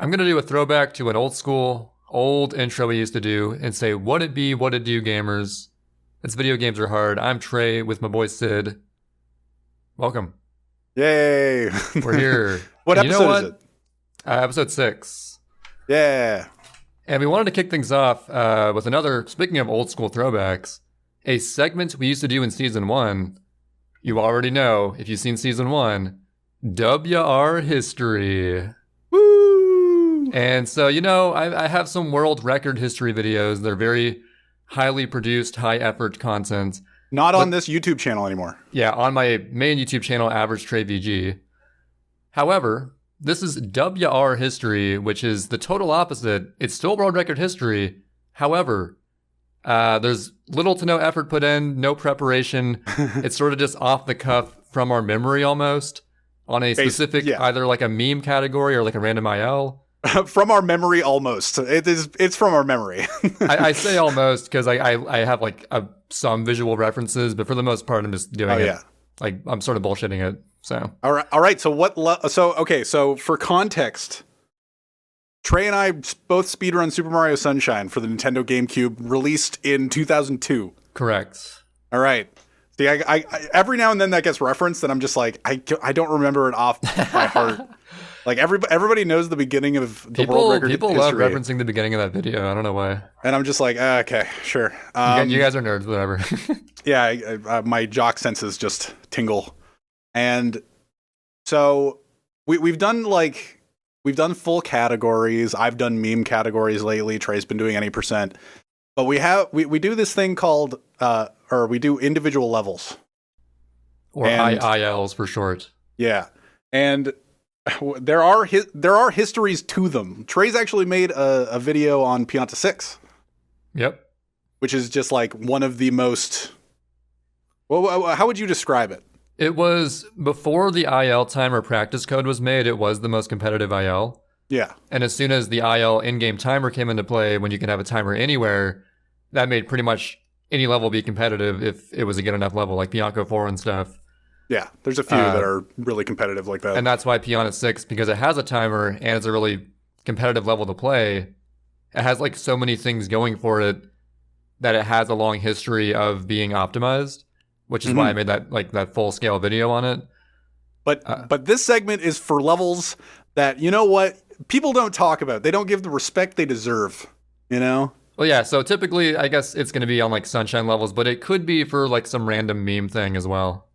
I'm going to do a throwback to an old intro we used to do and say, what it be, what it do, gamers. It's Video Games Are Hard. I'm Trey with my boy Sid. Welcome. Yay. We're here. What and episode is it? Episode 6. Yeah. And we wanted to kick things off with another, speaking of old school throwbacks, a segment we used to do in Season 1. You already know, if you've seen Season 1, WR History. Woo! And so, I have some world record history videos. They're very highly produced, high effort content. Not on this YouTube channel anymore. Yeah, on my main YouTube channel, Average Trey VG. However, this is WR History, which is the total opposite. It's still world record history. However, there's little to no effort put in, no preparation. It's sort of just off the cuff from our memory almost on a specific, either like a meme category or like a random IL. From our memory almost. It's from our memery. I say almost because I have like some visual references, but for the most part, I'm just doing it. Yeah. Like I'm sort of bullshitting it. So all right. So for context, Trey and I both speedrun Super Mario Sunshine for the Nintendo GameCube, released in 2002. Correct. All right. See, I every now and then that gets referenced, and I'm just like, I don't remember it off by heart. Like everybody knows the beginning of the world record People history. love referencing the beginning of that video. I don't know why. And I'm just like, okay, sure. You guys are nerds, whatever. Yeah, my jock senses just tingle. And so we've done full categories. I've done meme categories lately. Trey's been doing any percent. But we do this thing called or we do individual levels. Or IILs for short. Yeah. And there are histories to them. Trey's actually made a video on Pianta 6. Yep. Which is just like one of the most... Well, how would you describe it? It was before the IL timer practice code was made. It was the most competitive IL. Yeah. And as soon as the IL in-game timer came into play, when you can have a timer anywhere, that made pretty much any level be competitive if it was a good enough level, like Bianco 4 and stuff. Yeah, there's a few that are really competitive like that. And that's why Pianta 6, because it has a timer and it's a really competitive level to play, it has like so many things going for it that it has a long history of being optimized, which is why I made that full-scale video on it. But this segment is for levels that, you know what, people don't talk about. They don't give the respect they deserve, you know? Well, yeah, so typically, I guess it's going to be on like Sunshine levels, but it could be for like some random meme thing as well.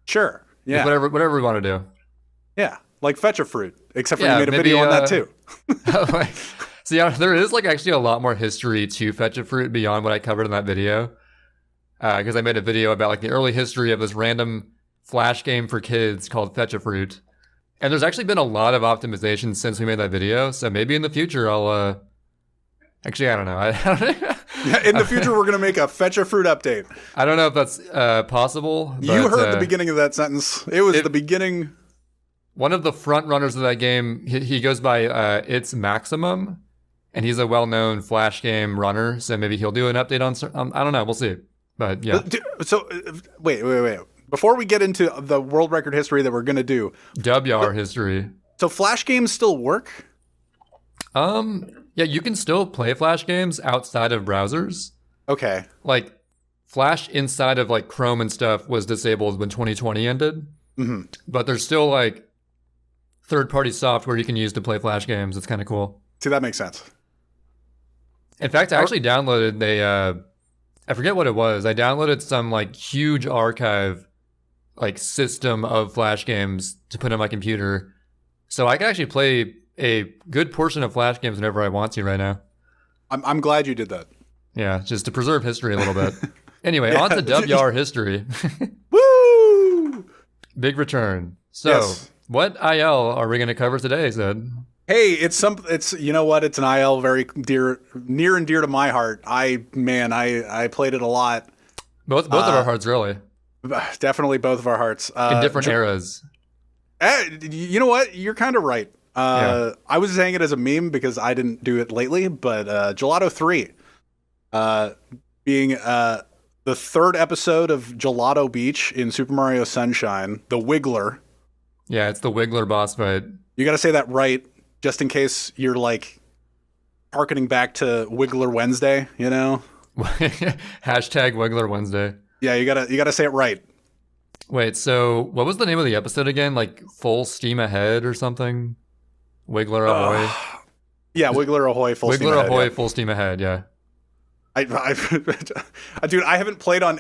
Sure. Yeah. Like whatever we want to do. Yeah. Like Fetch a Fruit. Except for you made a video on that too. So yeah, there is like actually a lot more history to Fetch a Fruit beyond what I covered in that video. Because I made a video about like the early history of this random flash game for kids called Fetch a Fruit. And there's actually been a lot of optimization since we made that video. So maybe in the future I'll actually, I don't know. In the future, we're going to make a Fetch a Fruit update. I don't know if that's possible. But, you heard the beginning of that sentence. It was the beginning. One of the front runners of that game, he goes by It's Maximum, and he's a well-known Flash game runner. So maybe he'll do an update on I don't know. We'll see. But yeah. So wait. Before we get into the world record history that we're going to do. WR history. So Flash games still work? Yeah, you can still play Flash games outside of browsers. Okay. Like, Flash inside of, like, Chrome and stuff was disabled when 2020 ended. Mm-hmm. But there's still, like, third-party software you can use to play Flash games. It's kind of cool. See, that makes sense. In fact, I actually downloaded I forget what it was. I downloaded some, like, huge archive, like, system of Flash games to put on my computer. So I can actually play a good portion of Flash games whenever I want to right now. I'm glad you did that. Yeah, just to preserve history a little bit. Anyway, on to WR history. Woo! Big return. So, What IL are we going to cover today, Zed? Hey, it's you know what? It's an IL very near and dear to my heart. I played it a lot. Both of our hearts, really. Definitely both of our hearts. In different eras. You know what? You're kind of right. I was saying it as a meme because I didn't do it lately, but Gelato 3 being the third episode of Gelato Beach in Super Mario Sunshine, the Wiggler. Yeah, it's the Wiggler boss fight. You got to say that right just in case you're like harkening back to Wiggler Wednesday, you know? Hashtag Wiggler Wednesday. Yeah, you gotta say it right. Wait, so what was the name of the episode again? Like Full Steam Ahead or something? Wiggler Ahoy? Yeah, Wiggler Ahoy, full steam Wiggler ahead. Ahoy, Yeah. full steam ahead, yeah. Dude, I haven't played on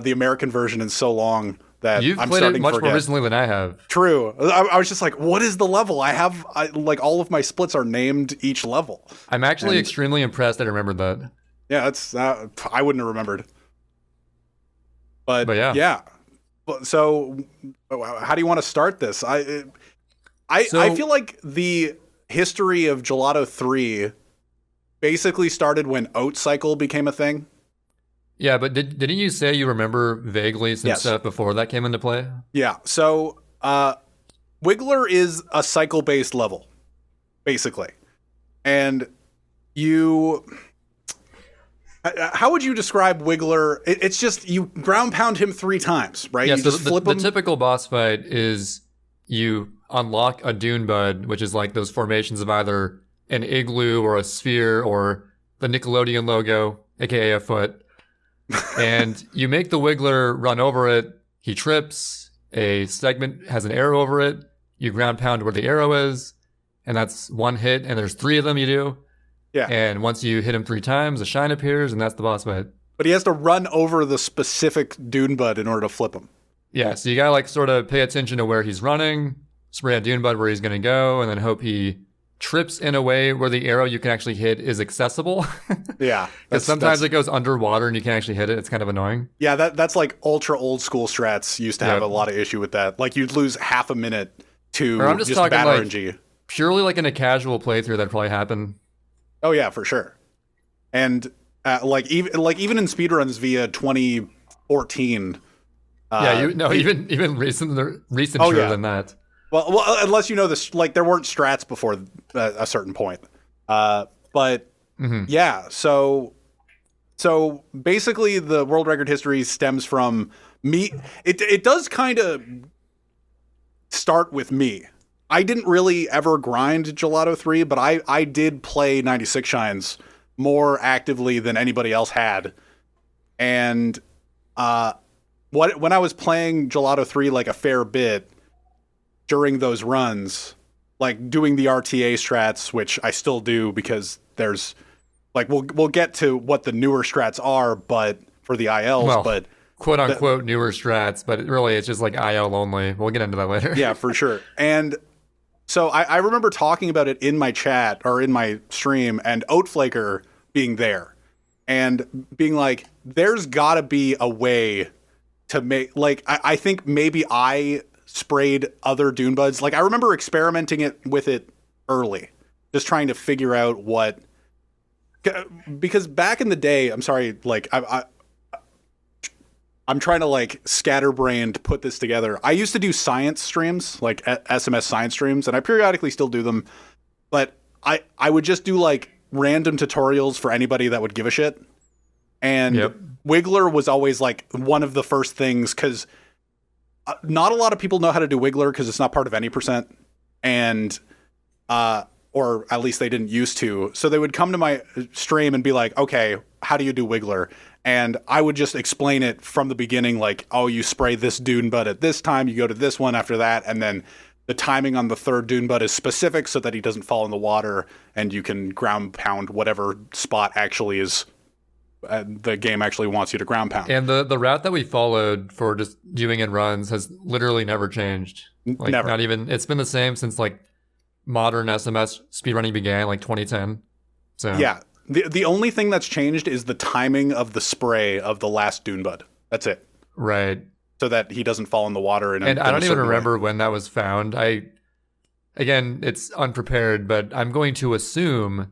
the American version in so long that You've I'm played starting it to much forget. more recently than I have. True. I was just like, what is the level? Like all of my splits are named each level. I'm actually extremely impressed that I remembered that. Yeah, that's I wouldn't have remembered. But yeah. So how do you want to start this? I feel like the history of Gelato 3 basically started when Oat Cycle became a thing. Yeah, but didn't you say you remember vaguely some stuff before that came into play? Yeah. So Wiggler is a cycle-based level, basically. And how would you describe Wiggler? It's just you ground pound him 3 times, right? Yeah, you so just flip him. The typical boss fight is you unlock a Dune Bud, which is like those formations of either an igloo or a sphere or the Nickelodeon logo, aka a foot. And you make the Wiggler run over it. He trips. A segment has an arrow over it. You ground pound where the arrow is. And that's 1 hit. And there's 3 of them you do. Yeah. And once you hit him 3 times, a shine appears. And that's the boss fight. But he has to run over the specific Dune Bud in order to flip him. Yeah. So you gotta like sort of pay attention to where he's running. Spray a Dune Bud where he's going to go, and then hope he trips in a way where the arrow you can actually hit is accessible. Yeah. Because sometimes it goes underwater and you can't actually hit it. It's kind of annoying. Yeah, that's like ultra old school strats used to have a lot of issue with that. Like you'd lose half a minute to or I'm just talking bad like RNG. Purely like in a casual playthrough that probably happened. Oh yeah, for sure. And even in speedruns via 2014. Even recenter than that. Well, unless you know this, like there weren't strats before a certain point. Yeah, so basically the world record history stems from me. It does kind of start with me. I didn't really ever grind Gelato 3, but I did play 96 Shines more actively than anybody else had. And when I was playing Gelato 3 like a fair bit during those runs, like doing the RTA strats, which I still do because there's like we'll get to what the newer strats are, but for the ILs, but quote unquote newer strats, but really it's just like IL only. We'll get into that later. Yeah, for sure. And so I remember talking about it in my chat or in my stream, and Oatflaker being there and being like, there's gotta be a way to make, like, I think maybe I sprayed other Dune Buds. Like, I remember experimenting with it early, just trying to figure out what, because back in the day, I'm sorry, like, I'm trying to like scatterbrained put this together. I used to do science streams, like SMS science streams, and I periodically still do them. But I would just do like random tutorials for anybody that would give a shit. And Wiggler was always like one of the first things, because not a lot of people know how to do Wiggler because it's not part of any percent. And or at least they didn't used to. So they would come to my stream and be like, okay, how do you do Wiggler? And I would just explain it from the beginning, like, oh, you spray this Dune Bud at this time, you go to this one after that, and then the timing on the third Dune Bud is specific so that he doesn't fall in the water, and you can ground pound whatever spot actually is the game actually wants you to ground pound. And the route that we followed for just doing in runs has literally never changed. Like, never. Not even, it's been the same since like modern SMS speedrunning began, like 2010. So yeah. The only thing that's changed is the timing of the spray of the last Dune Bud. That's it. Right. So that he doesn't fall in the water. And I don't even remember when that was found. Again, it's unprepared, but I'm going to assume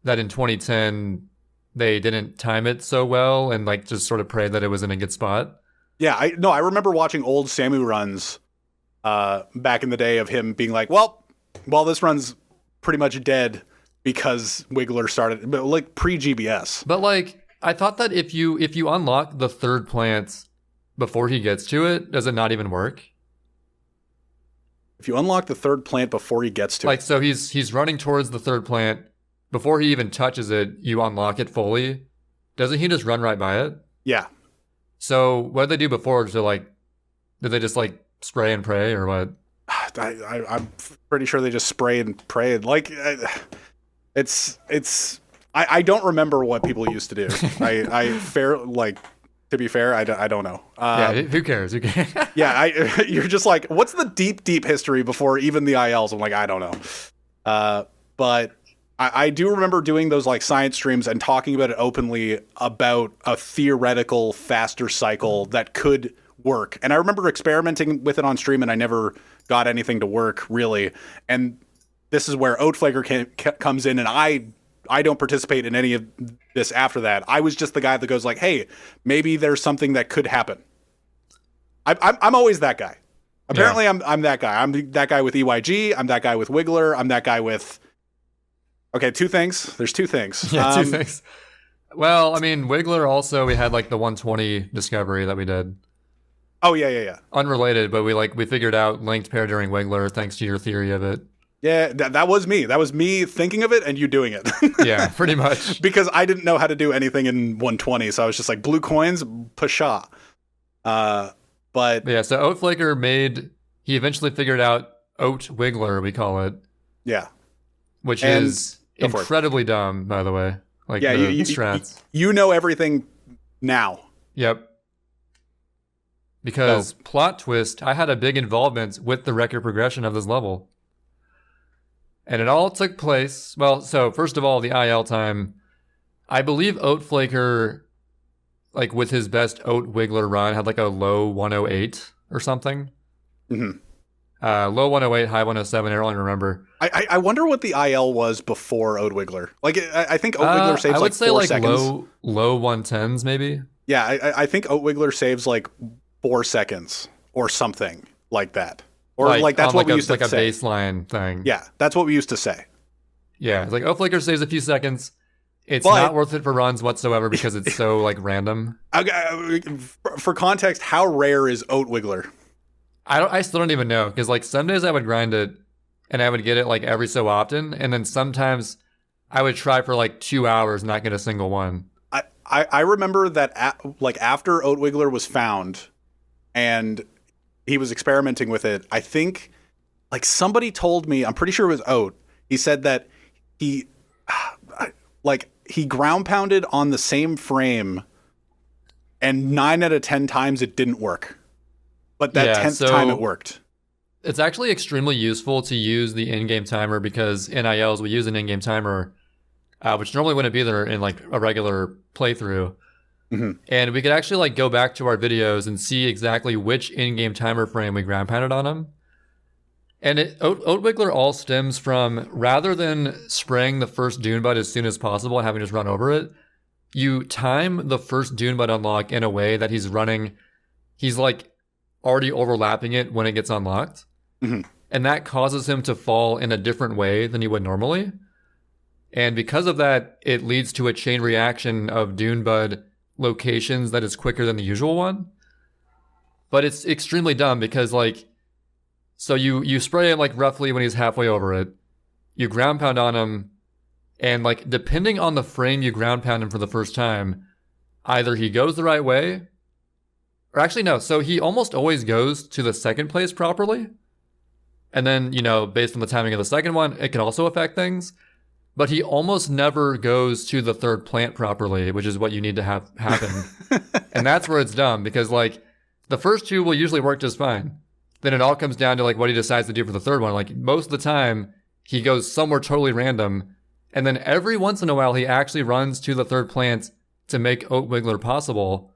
that in 2010 they didn't time it so well and like just sort of prayed that it was in a good spot. Yeah, I remember watching old Samu runs back in the day of him being like, well, this run's pretty much dead, because Wiggler started, but like pre-GBS. But like, I thought that if you unlock the third plant before he gets to it, does it not even work? If you unlock the third plant before he gets to Like, it. so he's running towards the third plant. Before he even touches it, you unlock it fully. Doesn't he just run right by it? Yeah. So what did they do before to like, did they just like spray and pray or what? I'm pretty sure they just spray and pray. Like, I don't remember what people used to do. To be fair, I don't know. Yeah, who cares? Who cares? Yeah, you're just like, what's the deep history before even the ILs? I'm like, I don't know. But I do remember doing those like science streams and talking about it openly about a theoretical faster cycle that could work. And I remember experimenting with it on stream, and I never got anything to work really. And this is where Oatflaker comes in, and I don't participate in any of this after that. I was just the guy that goes like, hey, maybe there's something that could happen. I'm always that guy. Apparently, yeah. I'm that guy. I'm that guy with EYG. I'm that guy with Wiggler. I'm that guy with... Okay, two things. There's two things. Yeah, two things. Well, I mean, Wiggler also, we had like the 120 discovery that we did. Oh, yeah. Unrelated, but we figured out linked pair during Wiggler thanks to your theory of it. Yeah, that was me. That was me thinking of it and you doing it. Yeah, pretty much. Because I didn't know how to do anything in 120, so I was just like, blue coins, pshaw. But yeah, so Oatflaker he eventually figured out Oat Wiggler, we call it. Yeah. Which is incredibly dumb, by the way. Like, yeah, the strats. You know everything now. Yep. Because, plot twist, I had a big involvement with the record progression of this level. And it all took place, well, so first of all, the IL time, I believe Oatflaker, like with his best Oat Wiggler run, had like a low 108 or something. Mm-hmm. Low 108, high 107, I don't really remember. I wonder what the IL was before Oat Wiggler. Like, I think Oat Wiggler saves like 4 seconds. Low 110s maybe? Yeah, I think Oat Wiggler saves like 4 seconds or something like that. Or like that's what we used to say. Like a baseline thing. Yeah, that's what we used to say. Yeah, it's like Oatflaker saves a few seconds. It's not worth it for runs whatsoever because it's so like random. For context, how rare is Oat Wiggler? I still don't even know because like some days I would grind it and I would get it like every so often, and then sometimes I would try for like 2 hours and not get a single one. I remember that after Oat Wiggler was found and he was experimenting with it, I think like somebody told me, I'm pretty sure it was Oat, he said that he ground pounded on the same frame and 9 out of 10 times it didn't work. But that 10th time it worked. It's actually extremely useful to use the in-game timer because in ILs we use an in-game timer, which normally wouldn't be there in like a regular playthrough. Mm-hmm. And we could actually like go back to our videos and see exactly which in-game timer frame we ground pounded on him. And Oat Wiggler all stems from, rather than spraying the first Dune Bud as soon as possible and having to just run over it, you time the first Dune Bud unlock in a way that he's like already overlapping it when it gets unlocked. Mm-hmm. And that causes him to fall in a different way than he would normally. And because of that, it leads to a chain reaction of Dune Bud locations that is quicker than the usual one. But it's extremely dumb because like, so you spray him like roughly when he's halfway over it, you ground pound on him, and like depending on the frame you ground pound him for the first time, either he goes the right way, or actually no, so he almost always goes to the second place properly. And then, based on the timing of the second one, it can also affect things. But he almost never goes to the third plant properly, which is what you need to have happen. And that's where it's dumb, because like the first two will usually work just fine. Then it all comes down to like what he decides to do for the third one. Like most of the time, he goes somewhere totally random. And then every once in a while, he actually runs to the third plant to make Oat Wiggler possible.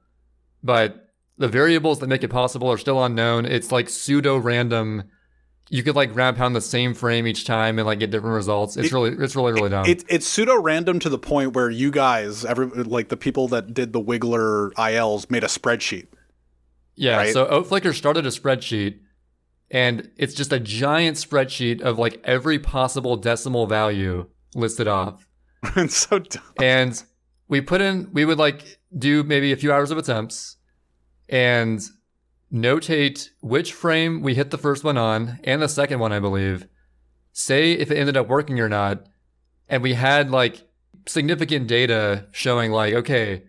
But the variables that make it possible are still unknown. It's like pseudo-random. You could like ground pound the same frame each time and like get different results. It's really dumb. It's pseudo random to the point where you guys, like the people that did the Wiggler ILs, made a spreadsheet. Yeah. Right? So Oatflaker started a spreadsheet, and it's just a giant spreadsheet of like every possible decimal value listed off. It's so dumb. And we would like do maybe a few hours of attempts, and notate which frame we hit the first one on and the second one, I believe. Say if it ended up working or not. And we had like significant data showing like, okay,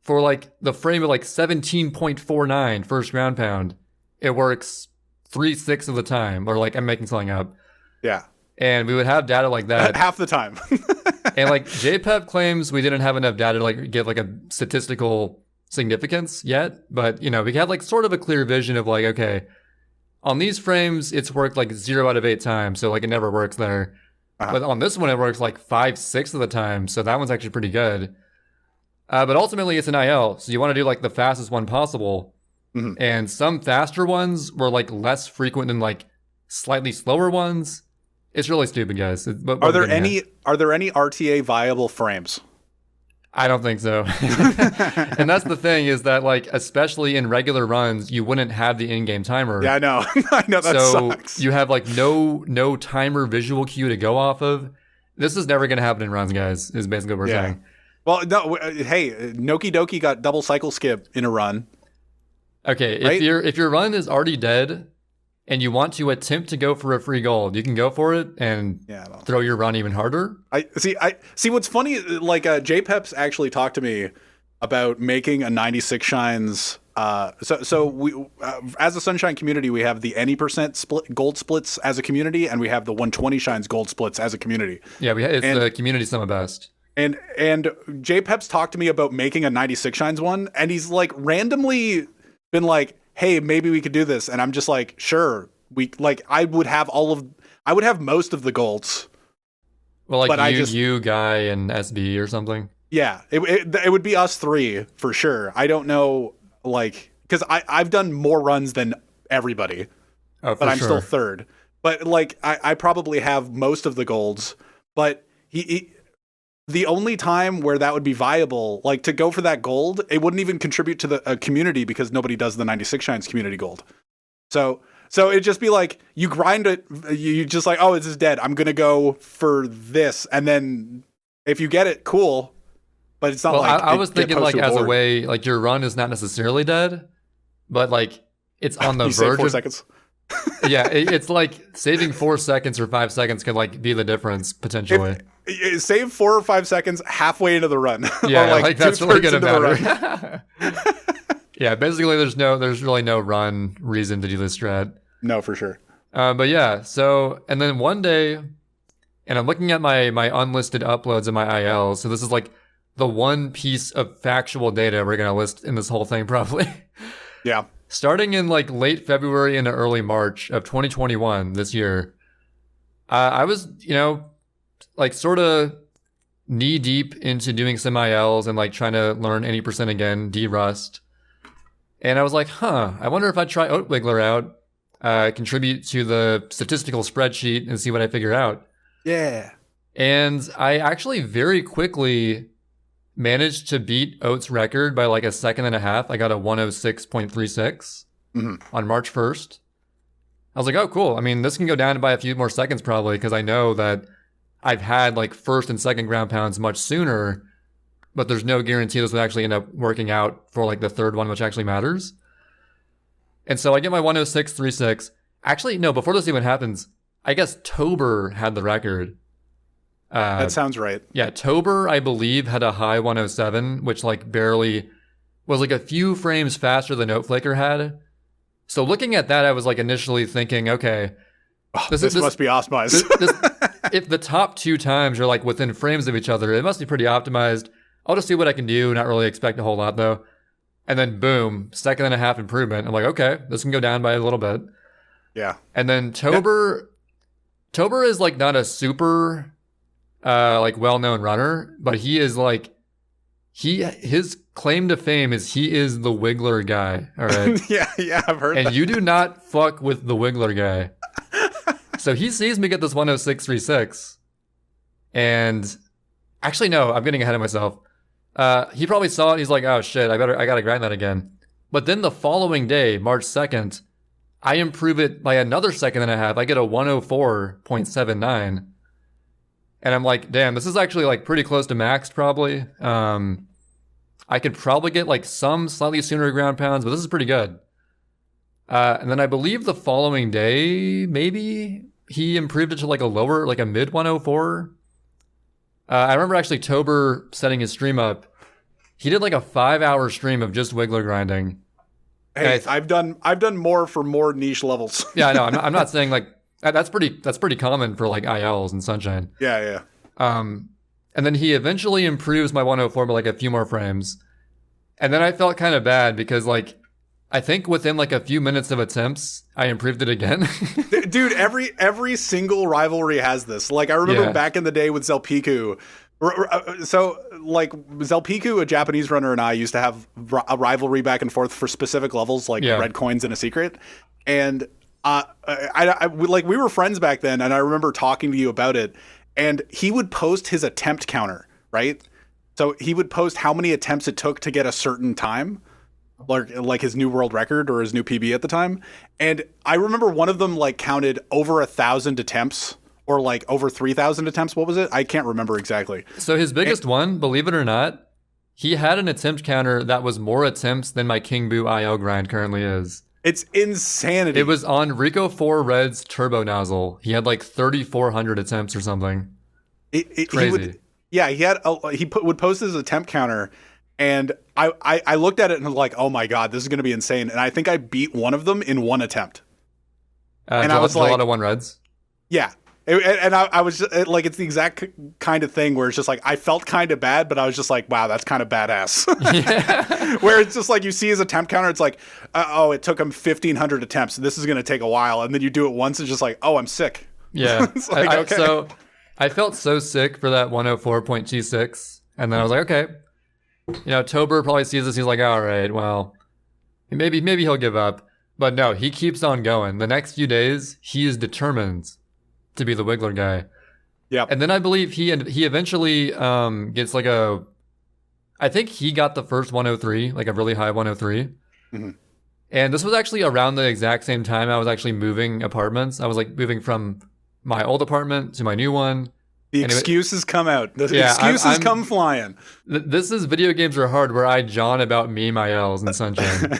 for like the frame of like 17.49 first ground pound, it works 3/6 of the time, or like I'm making something up. Yeah. And we would have data like that. Half the time. And like JPEP claims we didn't have enough data to like get like a statistical significance yet. But, you know, we had like sort of a clear vision of like, okay, on these frames, it's worked like 0 out of 8 times. So like it never works there. But on this one, it works like 5/6 of the time. So that one's actually pretty good. But ultimately, it's an IL. So you want to do like the fastest one possible. Mm-hmm. And some faster ones were like less frequent than like slightly slower ones. It's really stupid, guys. Are there any RTA viable frames? I don't think so. And that's the thing, is that like, especially in regular runs, you wouldn't have the in-game timer. Yeah, I know. I know, that sucks. So you have like no timer visual cue to go off of. This is never going to happen in runs, guys, is basically what we're saying. Well, no, hey, Noki Doki got double cycle skip in a run. Okay, right? if your run is already dead and you want to attempt to go for a free gold, you can go for it and throw your run even harder. I see what's funny, like JPEP's actually talked to me about making a 96 shines. So we as a Sunshine community, we have the any % gold splits as a community, and we have the 120 shines gold splits as a community. Yeah, it's the community sum of best. And JPEP's talked to me about making a 96 shines one, and he's like randomly been like, hey, maybe we could do this. And I'm just like, sure. I would have most of the golds. Well, like you, Guy, and SB or something. Yeah, it would be us three for sure. I don't know, like, because I've done more runs than everybody, but I'm still third. But like, I probably have most of the golds. But the only time where that would be viable, like to go for that gold, it wouldn't even contribute to the community because nobody does the 96 shines community gold. So it'd just be like, you grind it, you just like, oh, this is dead, I'm going to go for this. And then if you get it, cool. But it's not like... I was thinking like as a way, like your run is not necessarily dead, but like it's on the verge 4 seconds. Yeah, it's like saving 4 seconds or 5 seconds could like be the difference potentially. Save 4 or 5 seconds halfway into the run. Yeah, or like that's really gonna matter. Yeah, basically there's really no run reason to do this strat. No, for sure. But yeah, so and then one day, and I'm looking at my unlisted uploads in my IL. So this is like the one piece of factual data we're gonna list in this whole thing probably. Yeah. Starting in like late February into early March of 2021 this year, I was, like sort of knee deep into doing some ILs and like trying to learn any % again, de-rust. And I was like, I wonder if I'd try Oat Wiggler out, contribute to the statistical spreadsheet and see what I figure out. Yeah. And I actually very quickly managed to beat Oat's record by like a second and a half. I got a 106.36 on March 1st. I was like, oh, cool. I mean, this can go down by a few more seconds probably because I know that I've had like first and second ground pounds much sooner, but there's no guarantee this would actually end up working out for like the third one, which actually matters. And so I get my 106.36. Actually, no, before this even happens, I guess Tober had the record. That sounds right. Yeah, Tober, I believe, had a high 107, which like barely was like a few frames faster than Oatflaker had. So looking at that, I was like initially thinking, okay, this must be optimized. If the top 2 times are like within frames of each other, it must be pretty optimized. I'll just see what I can do. Not really expect a whole lot though. And then boom, second and a half improvement. I'm like, okay, this can go down by a little bit. Yeah. And then Tober is like not a super like well-known runner, but he is like his claim to fame is he is the Wiggler guy. All right. yeah, I've heard and that. You do not fuck with the Wiggler guy. So he sees me get this 106.36, and actually no, I'm getting ahead of myself. He probably saw it and he's like, oh shit, I gotta grind that again. But then the following day, March 2nd, I improve it by another second and a half. I get a 104.79. And I'm like, damn, this is actually like pretty close to max probably. I could probably get like some slightly sooner ground pounds, but this is pretty good. And then I believe the following day, maybe he improved it to like a mid 104. I remember actually Tober setting his stream up. He did like a 5-hour stream of just Wiggler grinding. Hey, I've done more for more niche levels. Yeah, I know. I'm not saying like that's pretty common for like ILs and Sunshine. Yeah. And then he eventually improves my 104 by like a few more frames. And then I felt kind of bad because like I think within like a few minutes of attempts, I improved it again. Dude, every single rivalry has this. Like I remember back in the day with Zelpiku. So like Zelpiku, a Japanese runner, and I used to have a rivalry back and forth for specific levels, like red coins and a secret. And we were friends back then, and I remember talking to you about it. And he would post his attempt counter, right? So he would post how many attempts it took to get a certain time, like his new world record or his new PB at the time. And I remember one of them like counted over 1,000 attempts or like over 3,000 attempts. What was it? I can't remember exactly. So his biggest one, believe it or not, he had an attempt counter that was more attempts than my King Boo IL grind currently is. It's insanity. It was on Rico 4 Red's turbo nozzle. He had like 3,400 attempts or something. Crazy. He would post his attempt counter, and I looked at it and was like, oh my god, this is going to be insane. And I think I beat one of them in one attempt. And I was like, a lot of 1 Reds. Yeah. I was just, like, it's the exact kind of thing where it's just like, I felt kind of bad, but I was just like, wow, that's kind of badass. Yeah. Where it's just like, you see his attempt counter, it's like, it took him 1,500 attempts. This is going to take a while. And then you do it once, it's just like, oh, I'm sick. Yeah. It's like, okay. So I felt so sick for that 104.26. And then I was like, okay. Tober probably sees this. He's like, all right, well, maybe he'll give up. But no, he keeps on going. The next few days, he is determined to be the Wiggler guy. Yeah. And then I believe he eventually gets like I think he got the first 103, like a really high 103. Mm-hmm. And this was actually around the exact same time I was actually moving apartments. I was like moving from my old apartment to my new one. The excuses come out. The excuses come flying. This is Video Games Are Hard, where I John about meme ILs and Sunshine.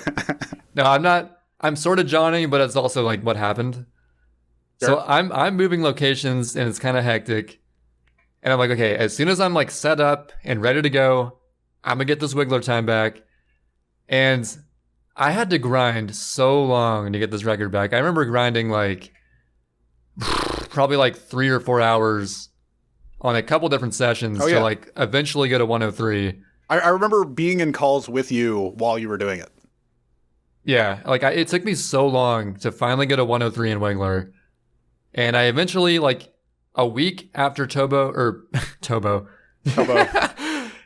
No, I'm not. I'm sort of Johnning, but it's also like what happened. Sure. So I'm moving locations and it's kind of hectic. And I'm like, okay, as soon as I'm like set up and ready to go, I'm gonna get this Wiggler time back. And I had to grind so long to get this record back. I remember grinding like probably like 3 or 4 hours on a couple different sessions to like eventually get a 103. I remember being in calls with you while you were doing it. Yeah, like it took me so long to finally get a 103 in Wiggler. And I eventually, like, a week after Tobo.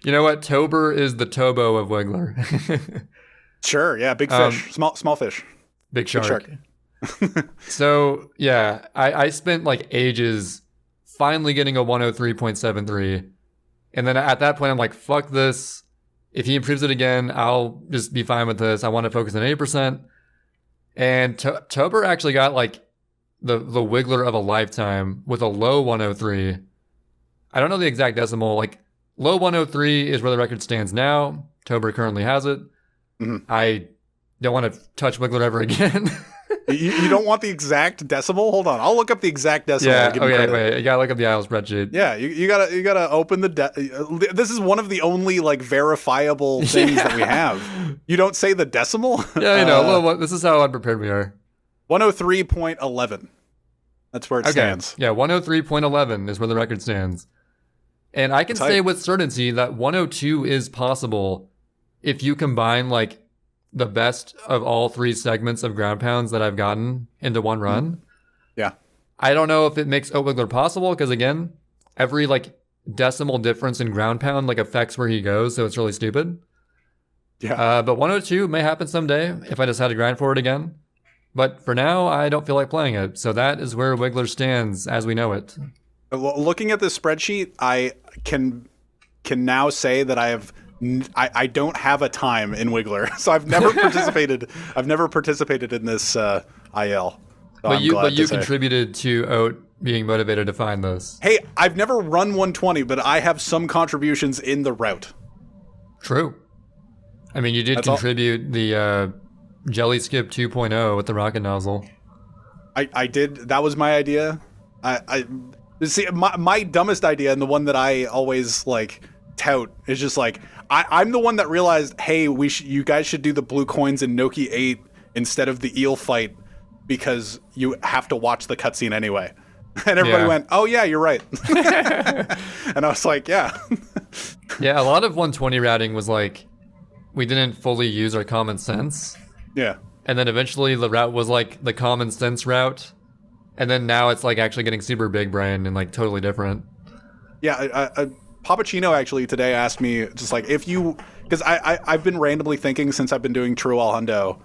You know what? Tober is the Tobo of Wiggler. Sure, yeah, big fish. Small fish. Big shark. So, yeah, I spent, like, ages finally getting a 103.73. And then at that point, I'm like, fuck this. If he improves it again, I'll just be fine with this. I want to focus on 80%. And Tober actually got, like, the Wiggler of a lifetime with a low 103. I don't know the exact decimal. Like, low 103 is where the record stands now. Tober currently has it. Mm-hmm. I don't want to touch Wiggler ever again. You don't want the exact decimal? Hold on, I'll look up the exact decimal. Yeah, okay, wait. You gotta look up the IL spreadsheet. Yeah, you gotta open this is one of the only like verifiable things that we have. You don't say the decimal? Yeah, you know. This is how unprepared we are. 103.11. That's where it stands. Yeah, 103.11 is where the record stands. And I can say with certainty that 102 is possible if you combine like the best of all 3 segments of ground pounds that I've gotten into one run. Mm-hmm. Yeah. I don't know if it makes Wiggler possible because again, every like decimal difference in ground pound like affects where he goes, so it's really stupid. Yeah. But 102 may happen someday if I decide to grind for it again. But for now, I don't feel like playing it. So that is where Wiggler stands as we know it. Looking at this spreadsheet, I can now say that I don't have a time in Wiggler. So I've never participated. I've never participated in this IL. So but you contributed to Oat being motivated to find this. Hey, I've never run 120, but I have some contributions in the route. True. I mean, you did contribute the Jelly Skip 2.0 with the rocket nozzle. I did. That was my idea. I see my dumbest idea, and the one that I always like tout, is just like I'm the one that realized, hey, you guys should do the blue coins in Noki 8 instead of the eel fight, because you have to watch the cutscene anyway. And everybody went, oh yeah, you're right. And I was like, yeah. Yeah, a lot of 120 routing was like, we didn't fully use our common sense. Yeah. And then eventually the route was like the common sense route. And then now it's like actually getting super big brain and like totally different. Yeah, Papacino actually today asked me, just like, if you, because I've been randomly thinking since I've been doing True All Hundo,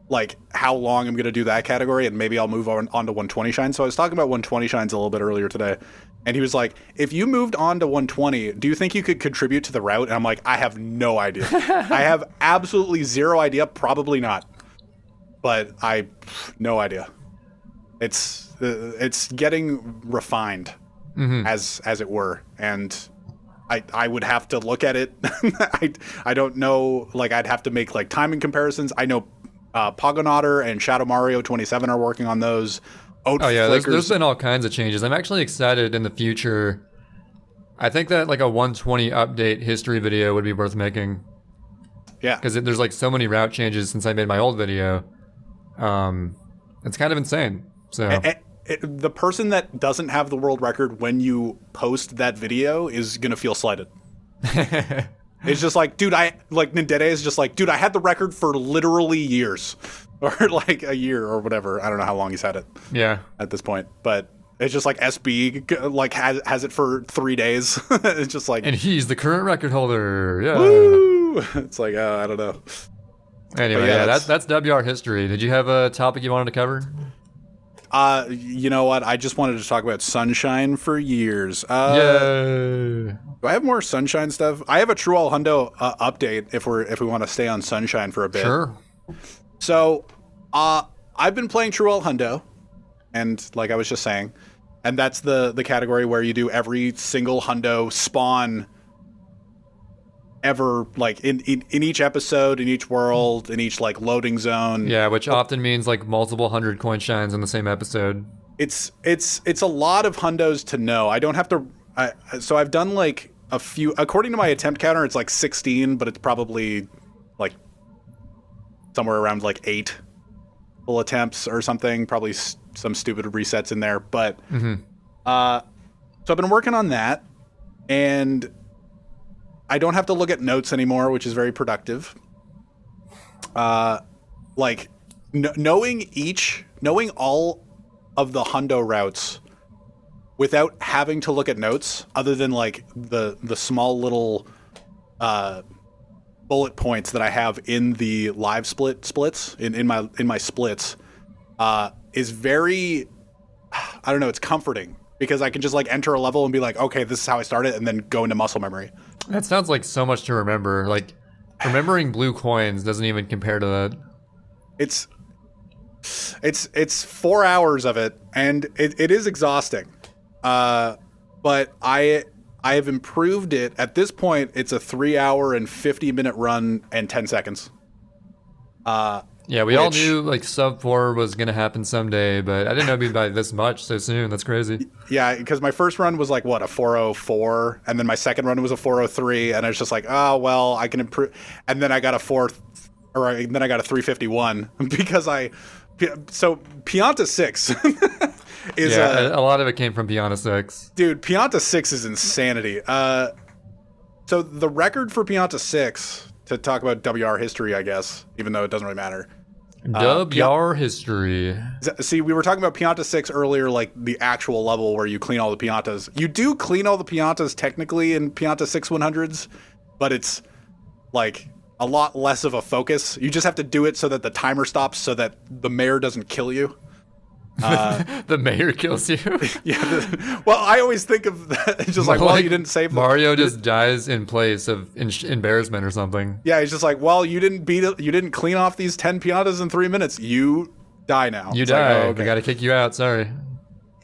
like how long I'm going to do that category, and maybe I'll move on to 120 shines. So I was talking about 120 shines a little bit earlier today, and he was like, if you moved on to 120, do you think you could contribute to the route? And I'm like, I have no idea. I have absolutely zero idea. Probably not. But no idea. It's getting refined, as it were, and I would have to look at it. I don't know. Like, I'd have to make like timing comparisons. I know Pogonator and Shadow Mario 27 are working on those. There's been all kinds of changes. I'm actually excited in the future. I think that like a 120 update history video would be worth making. Yeah, because there's like so many route changes since I made my old video. It's kind of insane. So the person that doesn't have the world record when you post that video is gonna feel slighted. It's just like, dude, Nindere is just like, dude, I had the record for literally years, or like a year or whatever. I don't know how long he's had it. Yeah. At this point, but it's just like SB like has it for 3 days. It's just like, and he's the current record holder. Yeah. Woo! It's like, I don't know. Anyway, that's WR history. Did you have a topic you wanted to cover? You know what? I just wanted to talk about Sunshine for years. Yay! Do I have more Sunshine stuff? I have a True All Hundo update if we want to stay on Sunshine for a bit. Sure. So, I've been playing True All Hundo, and like I was just saying, and that's the category where you do every single Hundo spawn ever, like in each episode, in each world, in each like loading zone. Yeah, which often means like multiple 100 coin shines in the same episode. It's a lot of hundos to know. I don't have to. So I've done like a few. According to my attempt counter, it's like 16, but it's probably like somewhere around like 8 full attempts or something. Probably some stupid resets in there. But so I've been working on that, and I don't have to look at notes anymore, which is very productive. Like knowing all of the hundo routes without having to look at notes, other than like the small little bullet points that I have in the live splits in my splits, is very, I don't know, it's comforting, because I can just like enter a level and be like, okay, this is how I started, and then go into muscle memory. That sounds like so much to remember. Like, remembering blue coins doesn't even compare to that. It's 4 hours of it, and it is exhausting. But I have improved it. At this point, it's a 3 hour and 50-minute run and 10 seconds. Yeah, we all knew like sub 4 was gonna happen someday, but I didn't know it'd be by this much so soon. That's crazy. Yeah, because my first run was like a 404, and then my second run was a 403, and I was just like, oh well, I can improve. And then I got a 351 because so Pianta 6 is a lot of it came from Pianta 6. Dude, Pianta 6 is insanity. So the record for Pianta 6, to talk about WR history, I guess, even though it doesn't really matter. WR history. See, we were talking about Pianta 6 earlier, like the actual level where you clean all the Piantas. You do clean all the Piantas technically in Pianta 6 100s, but it's like a lot less of a focus. You just have to do it so that the timer stops, so that the mayor doesn't kill you. The mayor kills you. Yeah. Well, I always think of that. It's just like, well, you didn't save Mario. Just dies in place of embarrassment or something. Yeah, he's just like, well, you didn't clean off these 10 Piantas in 3 minutes. You die now. You die. Like, oh, okay. We got to kick you out. Sorry.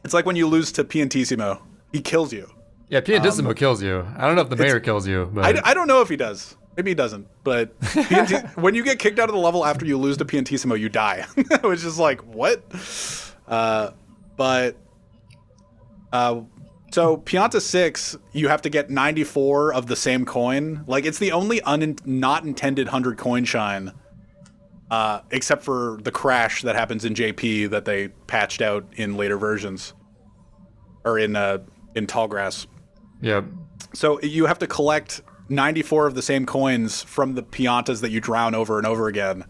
It's like when you lose to Piantissimo. He kills you. Yeah, Piantissimo kills you. I don't know if the mayor kills you. But I don't know if he does. Maybe he doesn't, but PNT, when you get kicked out of the level after you lose to Piantissimo, you die. Which is like, what? So Pianta 6, you have to get 94 of the same coin. Like, it's the only not intended 100 coin shine, except for the crash that happens in JP that they patched out in later versions, or in Tallgrass. Yep. So you have to collect 94 of the same coins from the Piantas that you drown over and over again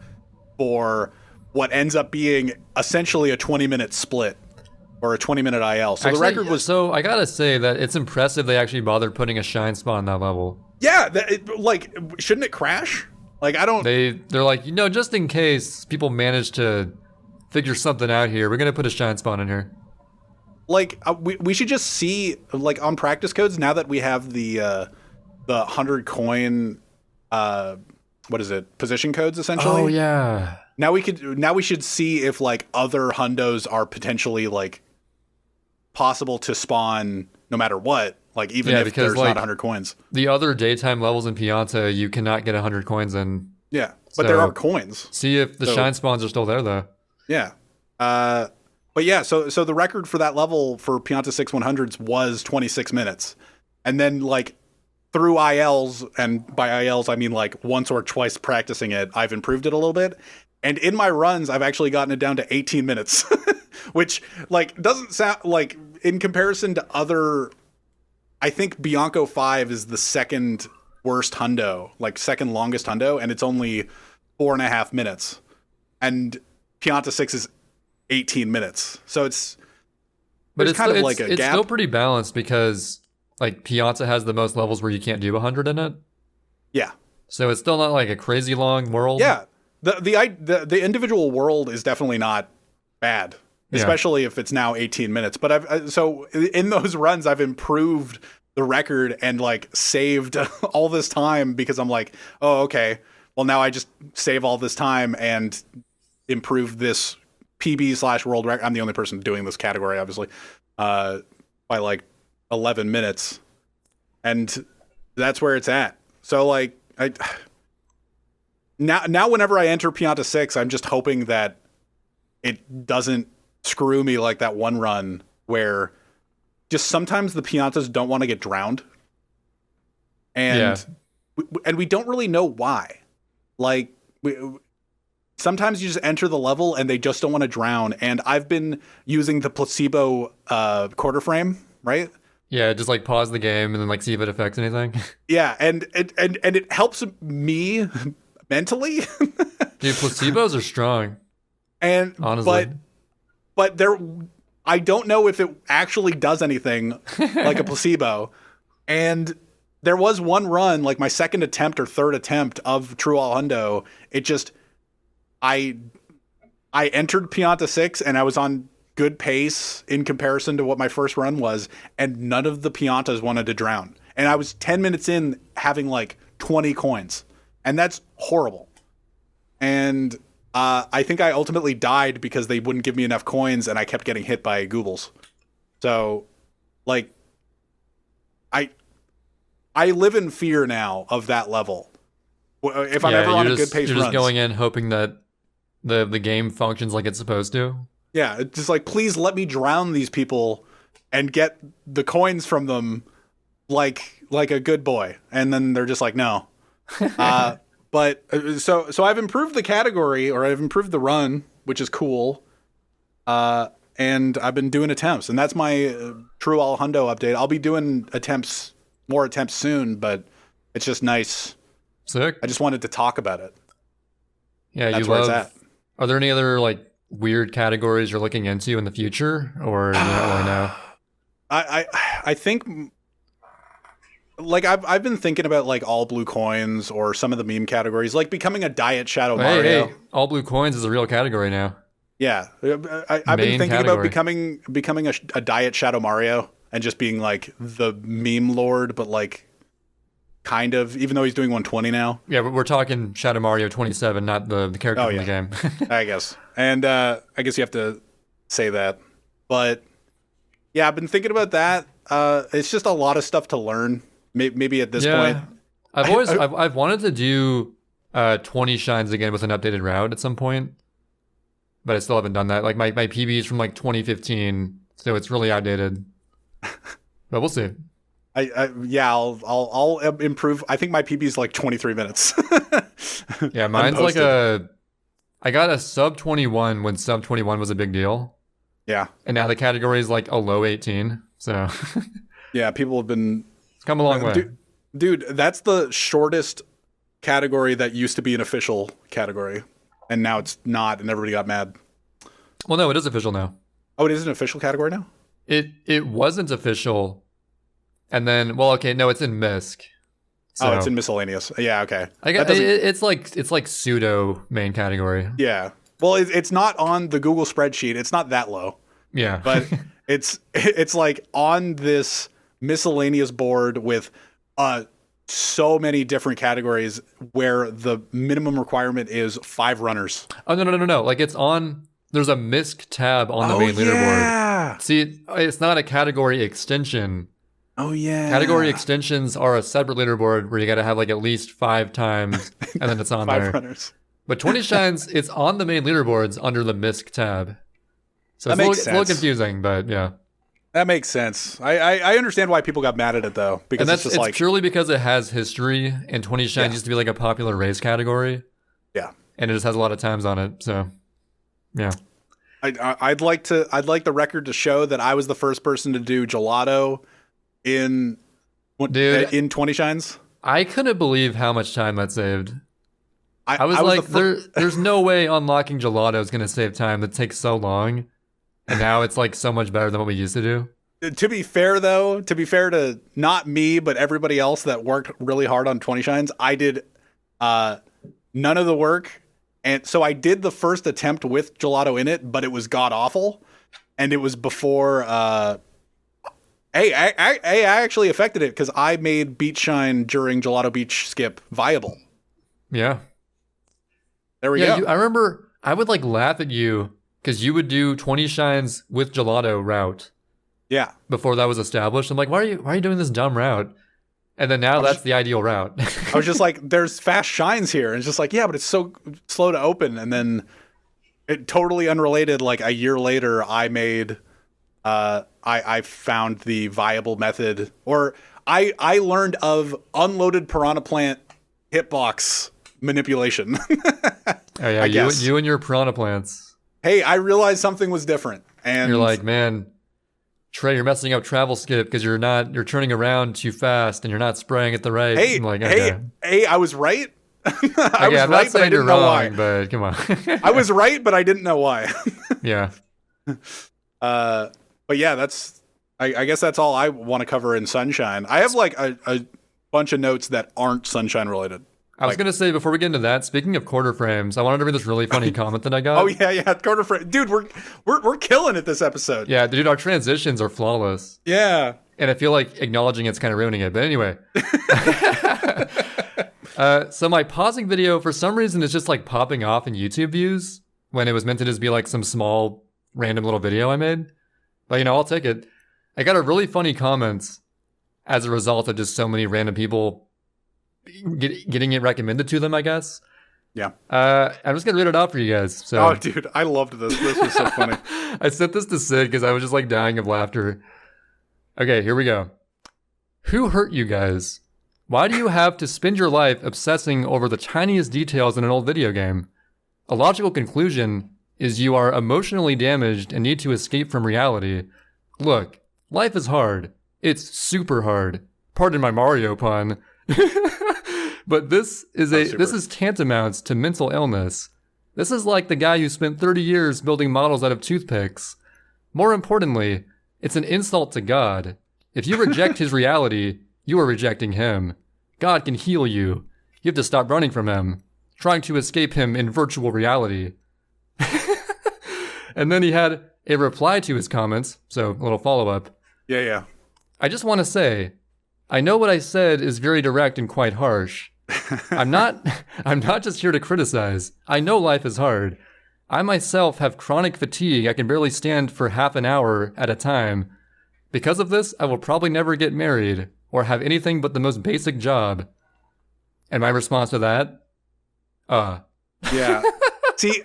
for what ends up being essentially a 20-minute split or a 20-minute IL. So actually, the record was... So I gotta say that it's impressive they actually bothered putting a shine spot on that level. Yeah, like, shouldn't it crash? Like, I don't... They're like, just in case people manage to figure something out here, we're gonna put a shine spot in here. Like, we should just see, like, on practice codes, now that we have the 100 coin, what is it, position codes, essentially? Oh, yeah. Now we should see if, like, other hundos are potentially, like, possible to spawn no matter what, like, even if there's not 100 coins. The other daytime levels in Pianta, you cannot get 100 coins in. Yeah, but there are coins. See if the shine spawns are still there, though. Yeah. But yeah, so the record for that level for Pianta 6 100s was 26 minutes. And then, like, through ILs, and by ILs I mean like once or twice practicing it, I've improved it a little bit. And in my runs, I've actually gotten it down to 18 minutes, which, like, doesn't sound like, in comparison to other, I think Bianco 5 is the second worst hundo, like second longest hundo, and it's only 4.5 minutes. And Pianta 6 is 18 minutes. So it's kind of like a gap. It's still pretty balanced because, like, Pianta has the most levels where you can't do 100 in it. Yeah. So it's still not like a crazy long world. Yeah. The individual world is definitely not bad, especially if it's now 18 minutes. But so in those runs, I've improved the record and, like, saved all this time because I'm like, oh, okay, well, now I just save all this time and improve this PB/world record. I'm the only person doing this category, obviously, by like 11 minutes. And that's where it's at. So, like, Now whenever I enter Pianta 6, I'm just hoping that it doesn't screw me like that one run where just sometimes the Piantas don't want to get drowned. And we don't really know why. Like, sometimes you just enter the level and they just don't want to drown. And I've been using the placebo quarter frame, right? Yeah, just, like, pause the game and then, like, see if it affects anything. Yeah, and it helps me mentally. Dude, placebos are strong. And honestly, but I don't know if it actually does anything like a placebo. And there was one run, like my second attempt or third attempt of True All Hundo, it just I entered Pianta 6 and I was on good pace in comparison to what my first run was, and none of the Piantas wanted to drown. And I was 10 minutes in having like 20 coins. And that's horrible. And I think I ultimately died because they wouldn't give me enough coins and I kept getting hit by goobles. So, like, I live in fear now of that level. If I'm ever on a good pace you're runs. Just going in hoping that the game functions like it's supposed to. Yeah, it's just like, please let me drown these people and get the coins from them like a good boy. And then they're just like, no. But so I've improved the category, or I've improved the run, which is cool. And I've been doing attempts, and that's my True All Hundo update. I'll be doing more attempts soon, but it's just nice. Sick. I just wanted to talk about it. Yeah, that's where it's at. Are there any other, like, weird categories you're looking into in the future, or you don't really know? I think, like, I've been thinking about, like, all blue coins or some of the meme categories, like becoming a Diet Shadow Mario. Hey, all blue coins is a real category now. Yeah, I've been thinking about becoming a Diet Shadow Mario and just being like the meme lord, but like kind of, even though he's doing 120 now. Yeah, we're talking Shadow Mario 27, not the character from the game. I guess. And I guess you have to say that. But yeah, I've been thinking about that. It's just a lot of stuff to learn. Maybe at this point. I've wanted to do 20 shines again with an updated route at some point, but I still haven't done that. Like my PB is from like 2015, so it's really outdated. But we'll see. I'll improve. I think my PB is like 23 minutes. Yeah, mine's like I got a sub 21 when sub 21 was a big deal. Yeah. And now the category is like a low 18. So yeah, people have been... It's come a long way. Dude, that's the shortest category that used to be an official category. And now it's not, and everybody got mad. Well, no, it is official now. Oh, it is an official category now? It wasn't official. And then, well, okay, no, it's in MISC. So, it's in miscellaneous. Yeah, okay. It's like pseudo main category. Yeah. Well, it's not on the Google spreadsheet. It's not that low. Yeah. But it's like on this miscellaneous board with so many different categories where the minimum requirement is 5 runners. Oh, no. Like it's on, there's a MISC tab on the main leaderboard. See, it's not a category extension. Oh, yeah. Category extensions are a separate leaderboard where you got to have like at least 5 times and then it's on 5 there. runners. But 20 shines, it's on the main leaderboards under the MISC tab. So it's a little confusing, but yeah. That makes sense. I understand why people got mad at it though, because it's purely because it has history, and 20 shines used to be like a popular race category. Yeah, and it just has a lot of times on it. So, yeah. I'd like the record to show that I was the first person to do gelato in 20 shines. I couldn't believe how much time that saved. I was like, there's no way unlocking gelato is going to save time. That takes so long. And now it's like so much better than what we used to do. To be fair to not me, but everybody else that worked really hard on 20 shines, I did none of the work. And so I did the first attempt with gelato in it, but it was god awful. And it was before, I actually affected it because I made Beach Shine during Gelato Beach Skip viable. Yeah. There we go. I remember I would like laugh at you because you would do 20 shines with gelato route. Yeah. Before that was established. I'm like, why are you doing this dumb route? And then now that's the ideal route. I was just like, there's fast shines here. And it's just like, yeah, but it's so slow to open. And then it totally unrelated, like a year later, I made I found the viable method, or I learned of unloaded piranha plant hitbox manipulation. Oh yeah, you and your piranha plants. Hey, I realized something was different, and you're like, man, Trey, you're messing up travel skip because you're turning around too fast and you're not spraying at the right. Hey, I'm like, okay. hey, I was right. I'm not saying you're wrong, but come on. I was right, but I didn't know why. Yeah. But yeah, I guess that's all I want to cover in Sunshine. I have like a bunch of notes that aren't Sunshine related. I was going to say, before we get into that, speaking of quarter frames, I wanted to read this really funny comment that I got. Oh, yeah, quarter frame. Dude, we're killing it this episode. Yeah, dude, our transitions are flawless. Yeah. And I feel like acknowledging it's kind of ruining it. But anyway. So my pausing video, for some reason, is just like popping off in YouTube views when it was meant to just be like some small, random little video I made. But, I'll take it. I got a really funny comments as a result of just so many random people getting it recommended to them, I guess. Yeah. I'm just going to read it out for you guys. So. Oh, dude, I loved this. This was so funny. I sent this to Sid because I was just like dying of laughter. Okay, here we go. Who hurt you guys? Why do you have to spend your life obsessing over the tiniest details in an old video game? A logical conclusion is you are emotionally damaged and need to escape from reality. Look, life is hard. It's super hard. Pardon my Mario pun. But this is tantamount to mental illness. This is like the guy who spent 30 years building models out of toothpicks. More importantly, it's an insult to God. If you reject his reality, you are rejecting him. God can heal you. You have to stop running from him, trying to escape him in virtual reality. And then he had a reply to his comments, so a little follow-up. Yeah. I just want to say, I know what I said is very direct and quite harsh. I'm not just here to criticize. I know life is hard. I myself have chronic fatigue. I can barely stand for half an hour at a time. Because of this, I will probably never get married or have anything but the most basic job. And my response to that, Yeah. See,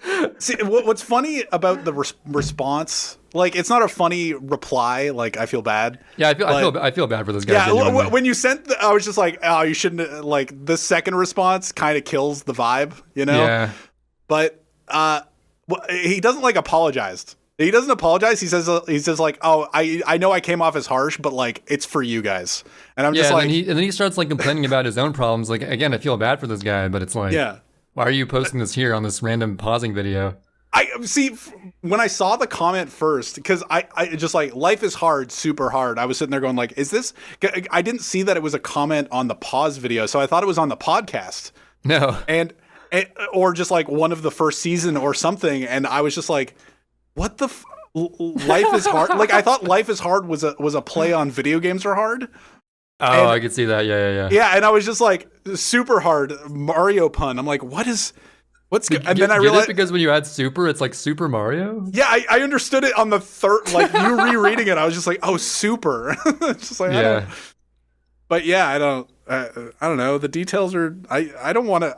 what's funny about the response? Like, it's not a funny reply. Like, I feel bad. Yeah, I feel bad for this guy. Yeah, when you sent, I was just like, oh, you shouldn't. Like, the second response kind of kills the vibe, you know? Yeah. But he doesn't like apologize. He doesn't apologize. He says like, oh, I know I came off as harsh, but like, it's for you guys. And I'm just like, and then he starts like complaining about his own problems. Like, again, I feel bad for this guy, but it's like, yeah. Why are you posting this here on this random pausing video? I see when I saw the comment first, because I just like, life is hard, super hard. I was sitting there going like, is this, I didn't see that it was a comment on the pause video. So I thought it was on the podcast. No. And or just like one of the first season or something. And I was just like, what the life is hard. Like, I thought life is hard was a play on video games are hard. Oh, I could see that. Yeah. Yeah, and I was just like, super hard Mario pun. I'm like, what's good? And then I realized, because when you add super, it's like Super Mario. Yeah, I understood it on the third. Like, you rereading it, I was just like, oh, super. It's just like, yeah. But yeah, I don't know. The details are. I don't want to.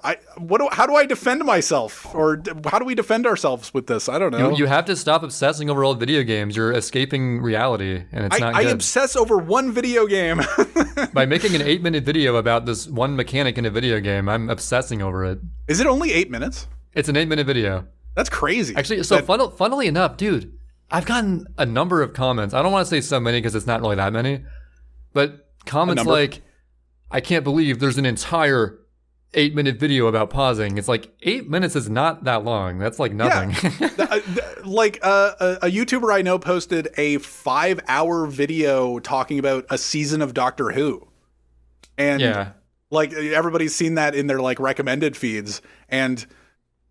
How do I defend myself, or how do we defend ourselves with this? I don't know. You have to stop obsessing over old video games. You're escaping reality, and it's not good. I obsess over one video game. By making an 8-minute video about this one mechanic in a video game, I'm obsessing over it. Is it only 8 minutes? It's an 8-minute video. That's crazy. Actually, so funnily enough, dude, I've gotten a number of comments. I don't want to say so many because it's not really that many, but comments like, I can't believe there's an entire 8-minute video about pausing. It's like 8 minutes is not that long. That's like nothing. Yeah. Like a YouTuber I know posted a 5-hour video talking about a season of Doctor Who. And like everybody's seen that in their like recommended feeds. And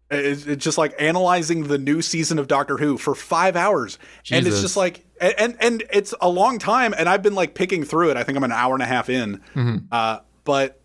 it's just like analyzing the new season of Doctor Who for 5 hours. Jesus. And it's just like, and it's a long time. And I've been like picking through it. I think I'm an hour and a half in. Mm-hmm. But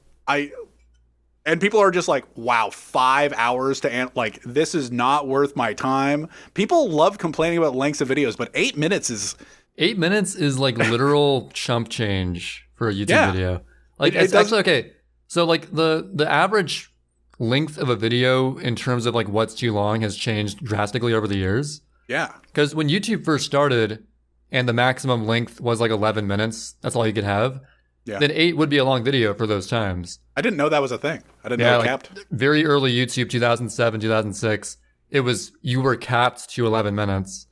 and people are just like, wow, 5 hours to like, this is not worth my time. People love complaining about lengths of videos, but 8 minutes is 8 minutes is like literal chump change for a YouTube video. Like, it's actually okay. So like the average length of a video in terms of like what's too long has changed drastically over the years. Yeah. Because when YouTube first started and the maximum length was like 11 minutes, that's all you could have. Yeah. Then 8 would be a long video for those times. I didn't know that was a thing. I didn't know it capped. Very early YouTube, 2007, 2006, you were capped to 11 minutes.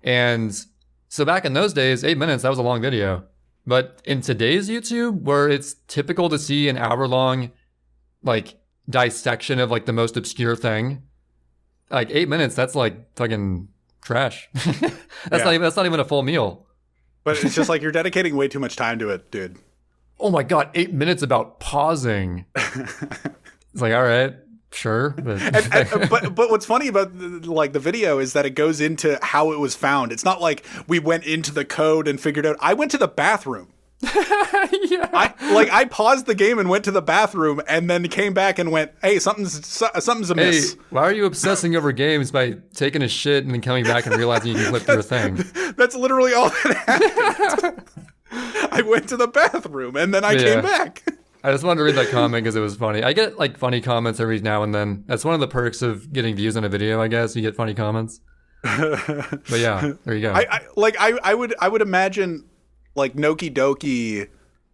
And so back in those days, 8 minutes, that was a long video. But in today's YouTube, where it's typical to see an hour-long like dissection of like the most obscure thing, like 8 minutes, that's like fucking trash. That's not even a full meal. But it's just like you're dedicating way too much time to it, dude. Oh my god, 8 minutes about pausing. It's like, all right, sure. But what's funny about like the video is that it goes into how it was found. It's not like we went into the code and figured out. I went to the bathroom. Yeah. I paused the game and went to the bathroom and then came back and went, hey, something's amiss. Hey, why are you obsessing over games by taking a shit and then coming back and realizing you can clip through a thing? That's literally all that happened. I went to the bathroom and then I came back. I just wanted to read that comment because it was funny. I get like funny comments every now and then. That's one of the perks of getting views on a video, I guess. You get funny comments. But yeah, there you go. I would imagine like Noki Doki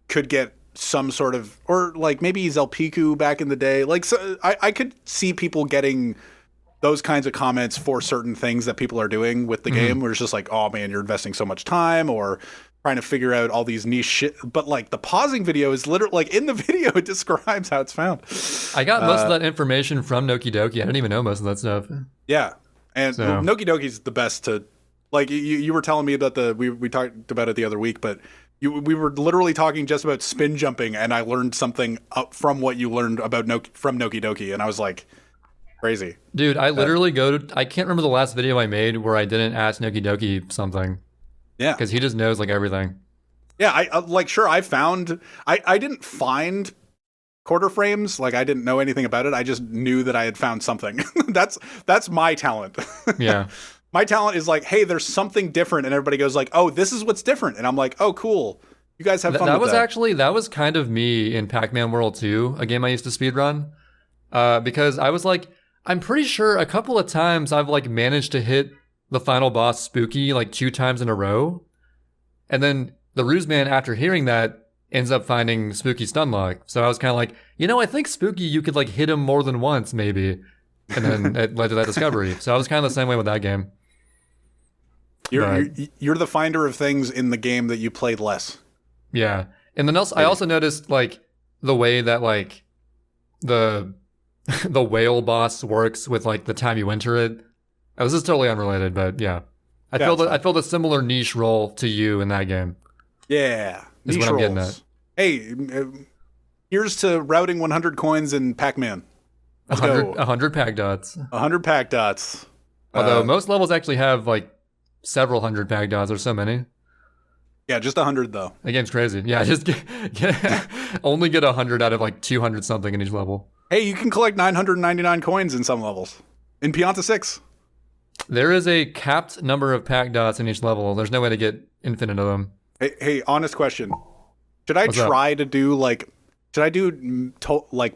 could get some sort of, or like maybe Zelpiku back in the day. Like, so I could see people getting those kinds of comments for certain things that people are doing with the game, where it's just like, oh man, you're investing so much time, or trying to figure out all these niche shit. But like the pausing video is literally like in the video, it describes how it's found. I got most of that information from Noki Doki. I didn't even know most of that stuff. Yeah. And Noki Doki's the best to, like, you were telling me about we talked about it the other week, but we were literally talking just about spin jumping, and I learned something up from what you learned about from Noki Doki, and I was like, crazy. Dude, I literally I can't remember the last video I made where I didn't ask Noki Doki something. Yeah. Because he just knows, like, everything. Yeah, I didn't find quarter frames. Like, I didn't know anything about it. I just knew that I had found something. That's my talent. Yeah. My talent is like, hey, there's something different. And everybody goes like, oh, this is what's different. And I'm like, oh, cool. You guys have fun That with was that. actually, that was kind of me in Pac-Man World 2, a game I used to speedrun. Because I was like, I'm pretty sure a couple of times I've like managed to hit the final boss Spooky like 2 times in a row. And then the Ruse Man, after hearing that, ends up finding Spooky Stunlock. So I was kind of like, I think Spooky, you could like hit him more than once, maybe. And then it led to that discovery. So I was kind of the same way with that game. You're the finder of things in the game that you played less. Yeah. And then I also noticed like the way that like the whale boss works with like the time you enter it. This is totally unrelated, but yeah. I filled a similar niche role to you in that game. Yeah. Is what I'm getting at. Hey, here's to routing 100 coins in Pac-Man. 100 pack dots. 100 pack dots. Although most levels actually have like several hundred pack dots. There's so many. Yeah, just 100 though. The game's crazy. Yeah, just only get 100 out of like 200 something in each level. Hey, you can collect 999 coins in some levels. In Pianta 6. There is a capped number of pack dots in each level. There's no way to get infinite of them. Hey, honest question. Should I try to do like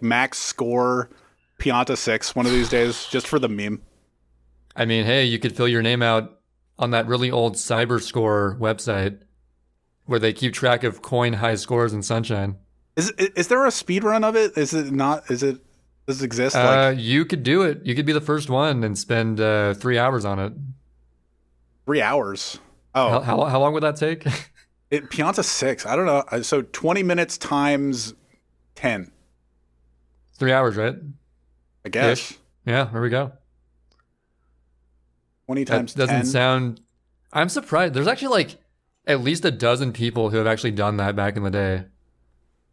max score Pianta 6 one of these days just for the meme? I mean, hey, you could fill your name out on that really old CyberScore website where they keep track of coin high scores in Sunshine. Is there a speed run of it? Is it not? Does it exist? You could do it. You could be the first one and spend 3 hours on it. 3 hours? Oh. How long would that take? Pianta 6. I don't know. So 20 minutes times 10. 3 hours, right? I guess. Ish. Yeah, there we go. 20 times that 10. doesn't sound... I'm surprised. There's actually like at least a dozen people who have actually done that back in the day.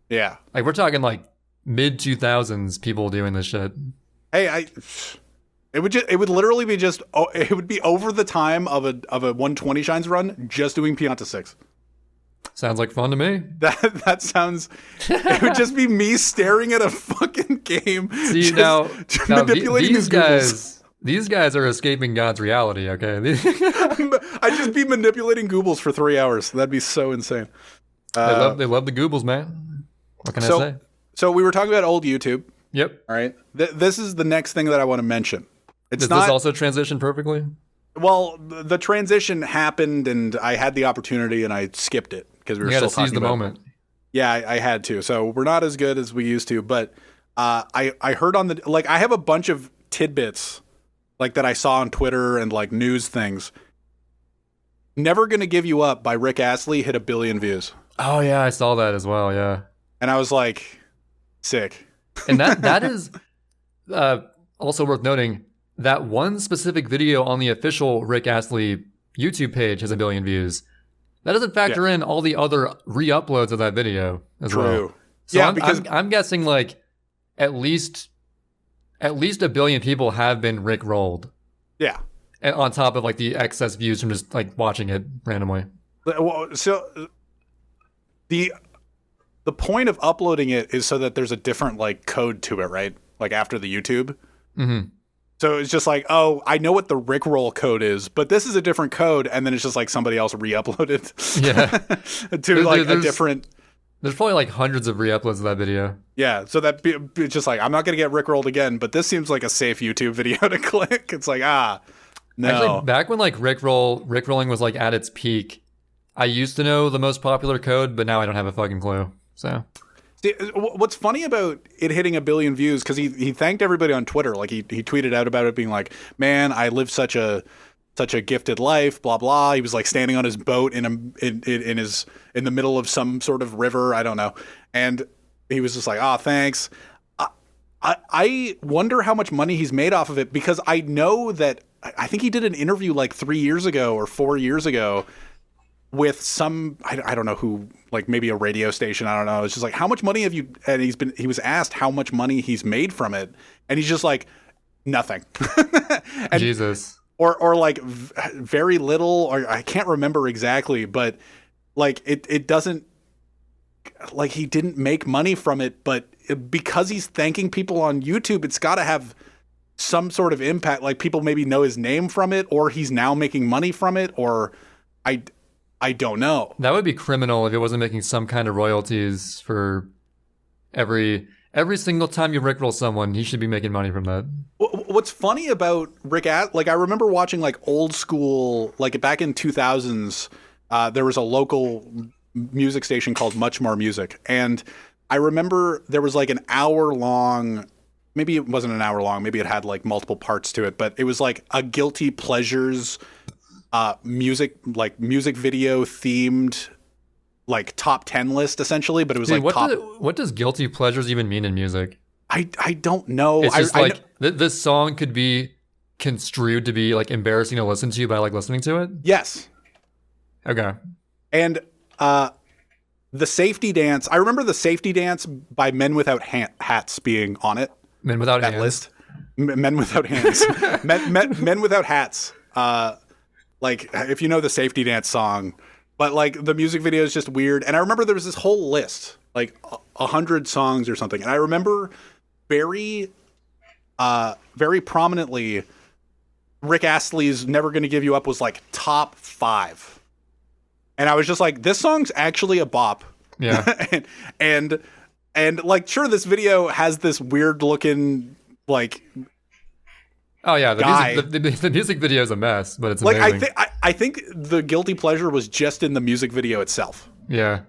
Yeah. Like we're talking like mid 2000s people doing this shit. Hey, it would literally be just it would be over the time of a 120 shines run just doing Pianta 6. Sounds like fun to me. That sounds. It would just be me staring at a fucking game. See, now manipulating these guys. These guys are escaping God's reality, okay? I'd just be manipulating Goobles for 3 hours. That'd be so insane. They love the Goobles, man. What can I say? So we were talking about old YouTube. Yep. All right. This is the next thing that I want to mention. Does this also transition perfectly? Well, the transition happened, and I had the opportunity, and I skipped it because we were still talking seize the moment. Yeah, I had to. So we're not as good as we used to, but I heard on the I have a bunch of tidbits like that I saw on Twitter and like news things. Never Gonna Give You Up by Rick Astley hit 1 billion views. Oh yeah, I saw that as well. Yeah, and I was like, sick. And that is also worth noting. That one specific video on the official Rick Astley YouTube page has 1 billion views. That doesn't factor in all the other re-uploads of that video as well. So yeah, I'm guessing like at least 1 billion people have been Rick rolled. Yeah. And on top of like the excess views from just like watching it randomly. So the point of uploading it is so that there's a different like code to it, right? Like after the YouTube. Mm-hmm. So it's just like, oh, I know what the Rickroll code is, but this is a different code, and then it's just like somebody else re-uploaded. Yeah. to a different. There's probably like hundreds of re-uploads of that video. Yeah, so it's just like, I'm not gonna get Rickrolled again, but this seems like a safe YouTube video to click. It's like, no. Actually, back when like Rickrolling was like at its peak, I used to know the most popular code, but now I don't have a fucking clue. So. See, what's funny about it hitting 1 billion views, because he thanked everybody on Twitter. Like he tweeted out about it being like, man, I live such a gifted life, blah blah. He was like standing on his boat in the middle of some sort of river, I don't know, and he was just like, thanks. I wonder how much money he's made off of it, because I know that I think he did an interview like 3 years ago or 4 years ago with some, I don't know who, like maybe a radio station, I don't know. It's just like, how much money have you, and he was asked how much money he's made from it, and he's just like, nothing. And, Jesus. Or like very little, or I can't remember exactly, but like it doesn't, like he didn't make money from it, but because he's thanking people on YouTube, it's got to have some sort of impact. Like people maybe know his name from it, or he's now making money from it, or I don't know. That would be criminal if it wasn't making some kind of royalties for every single time you rickroll someone. He should be making money from that. What's funny about like I remember watching like old school, like back in 2000s, there was a local music station called Much More Music, and I remember there was like an hour long. Maybe it wasn't an hour long. Maybe it had like multiple parts to it, but it was like a guilty pleasures music video themed like top 10 list essentially, but it was what does guilty pleasures even mean in music? I don't know. It's just this song could be construed to be like embarrassing to listen to by like listening to it. Yes. Okay. And the safety dance. I remember the safety dance by Men Without Hats being on it. Men Without that Hands. List. Men Without Hands. Men Without Hats. Like if you know the safety dance song, but like the music video is just weird. And I remember there was this whole list, like 100 songs or something. And I remember very prominently, Rick Astley's "Never Gonna Give You Up" was like top 5. And I was just like, this song's actually a bop. Yeah. and like, sure, this video has this weird looking like. Oh yeah, the music video is a mess, but it's like amazing. I think the guilty pleasure was just in the music video itself. Yeah,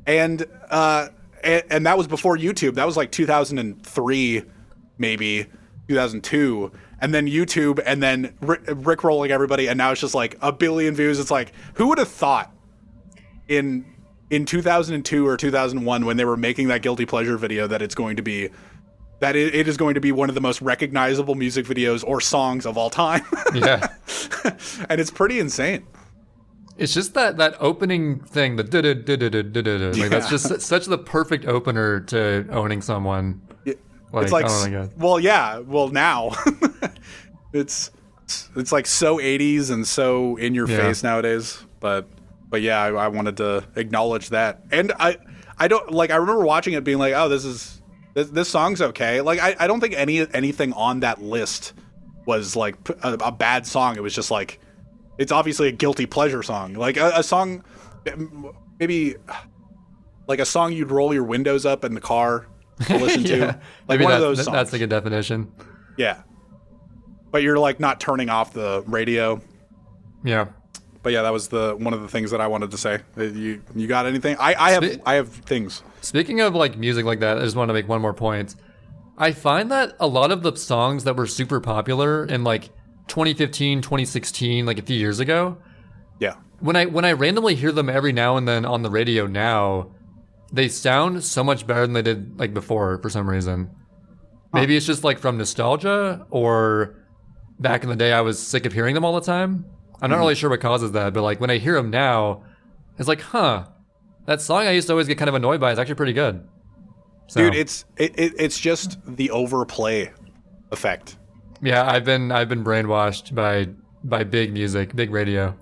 and that was before YouTube. That was like 2003, maybe 2002, and then YouTube, and then Rick rolling everybody, and now it's just like a billion views. It's like, who would have thought in 2002 or 2001 when they were making that guilty pleasure video that it's going to be. That it is going to be one of the most recognizable music videos or songs of all time. Yeah. And it's pretty insane. It's just that opening thing, the like that's just such the perfect opener to owning someone. Like, it's like, oh my God. Well, yeah, well now. it's like so 80s and so in your face nowadays. But yeah, I wanted to acknowledge that. And I don't like I remember watching it being like, oh, this song's okay. Like I don't think anything on that list was like a bad song. It was just like, it's obviously a guilty pleasure song. Like a song, maybe like a song you'd roll your windows up in the car to listen to. Like maybe one of those songs. That's a good definition. Yeah. But you're like not turning off the radio. Yeah. But yeah, that was one of the things that I wanted to say. You got anything? I have things. Speaking of like music like that, I just want to make one more point. I find that a lot of the songs that were super popular in like 2015, 2016, like a few years ago. Yeah. When I randomly hear them every now and then on the radio now, they sound so much better than they did like before for some reason. Maybe it's just like from nostalgia, or back in the day I was sick of hearing them all the time. I'm not really sure what causes that, but like when I hear them now, it's like, that song I used to always get kind of annoyed by is actually pretty good. So, dude, it's just the overplay effect. Yeah, I've been brainwashed by big music, big radio.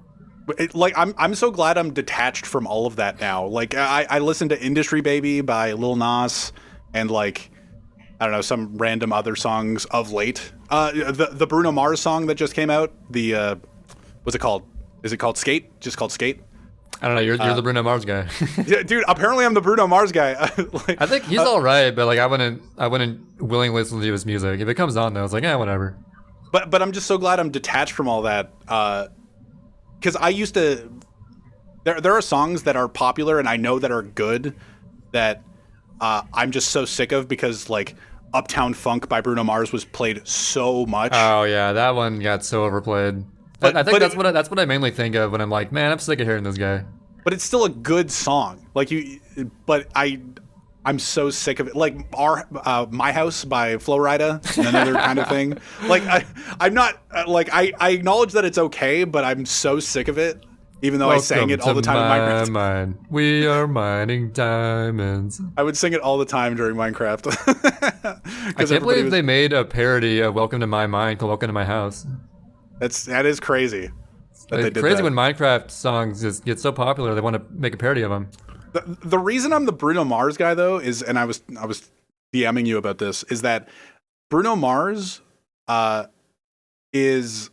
Like I'm so glad I'm detached from all of that now. Like I listen to Industry Baby by Lil Nas and like I don't know, some random other songs of late. The Bruno Mars song that just came out, what's it called? Is it called Skate? Just called Skate? I don't know. You're the Bruno Mars guy. Yeah, dude. Apparently, I'm the Bruno Mars guy. I think he's all right, but like I wouldn't willingly listen to his music. If it comes on, though, it's like, whatever. But I'm just so glad I'm detached from all that. Because I used to. There are songs that are popular and I know that are good that I'm just so sick of because like Uptown Funk by Bruno Mars was played so much. Oh yeah, that one got so overplayed. But I think that's what I mainly think of when I'm like, man, I'm sick of hearing this guy. But it's still a good song. Like I'm so sick of it. Like My House by Flo Rida, another kind of thing. Like I'm not like I acknowledge that it's okay, but I'm so sick of it. Even though I sang it all the time in Minecraft. Mine. We are mining diamonds. I would sing it all the time during Minecraft. I can't believe they made a parody of Welcome to My Mind called Welcome to My House. That is crazy. It's crazy when Minecraft songs just get so popular they want to make a parody of them. The reason I'm the Bruno Mars guy though is, and I was DMing you about this, is that Bruno Mars is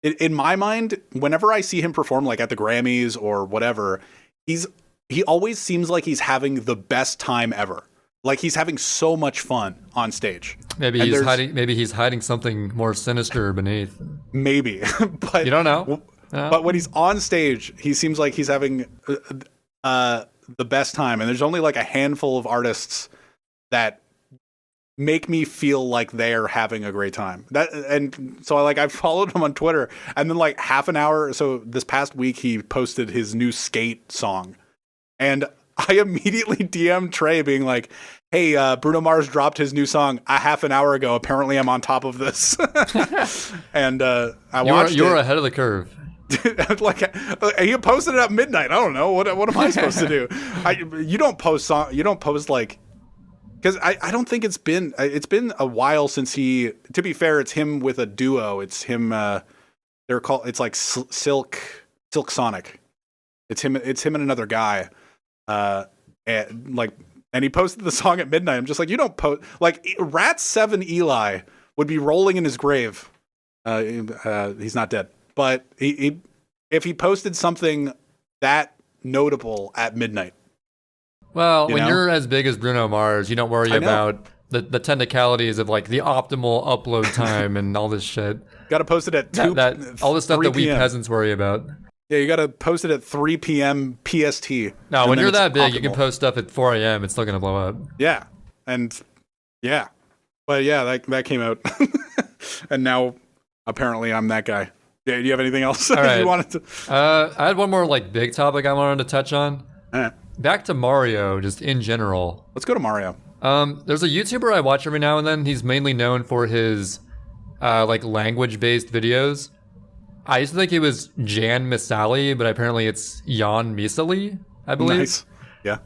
in my mind, whenever I see him perform like at the Grammys or whatever, he always seems like he's having the best time ever. Like he's having so much fun on stage. Maybe he's hiding something more sinister beneath. Maybe, but you don't know. But when he's on stage, he seems like he's having the best time. And there's only like a handful of artists that make me feel like they're having a great time. And so I followed him on Twitter, and then like half an hour. So this past week, he posted his new Skate song, and I immediately DM'd Trey being like, "Hey, Bruno Mars dropped his new song a half an hour ago. Apparently, I'm on top of this." And I watched. You're ahead of the curve. Like he posted it at midnight. I don't know what am I supposed to do. You don't post like, because I don't think it's been a while since he. To be fair, it's him with a duo. It's him. It's like Silk Sonic. It's him and another guy. And he posted the song at midnight. I'm just like, you don't post like Rat 7 Eli would be rolling in his grave. He's not dead, but if he posted something that notable at midnight. Well, when you're as big as Bruno Mars, you don't worry about the technicalities of like the optimal upload time and all this shit. Got to post it at 2 all the stuff that we peasants worry about. Yeah, you got to post it at 3 p.m. PST. No, when you're that big, optimal. You can post stuff at 4 a.m. It's still going to blow up. Yeah. And yeah. But yeah, that came out. And now apparently I'm that guy. Yeah, do you have anything else you wanted to? I had one more like big topic I wanted to touch on. Back to Mario, just in general. Let's go to Mario. There's a YouTuber I watch every now and then. He's mainly known for his like language-based videos. I used to think it was Jan Misali, but apparently it's Jan Misali, I believe. Nice. Yeah.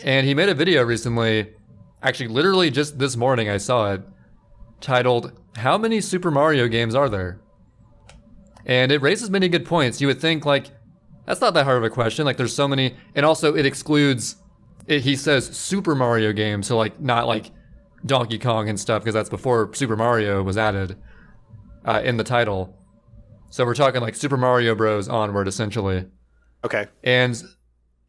And he made a video recently, actually literally just this morning I saw it, titled, "How many Super Mario games are there?" And it raises many good points. You would think like, that's not that hard of a question. Like there's so many, and also it excludes, he says Super Mario games, so like not like Donkey Kong and stuff, because that's before Super Mario was added in the title. So we're talking like Super Mario Bros. Onward, essentially. Okay. And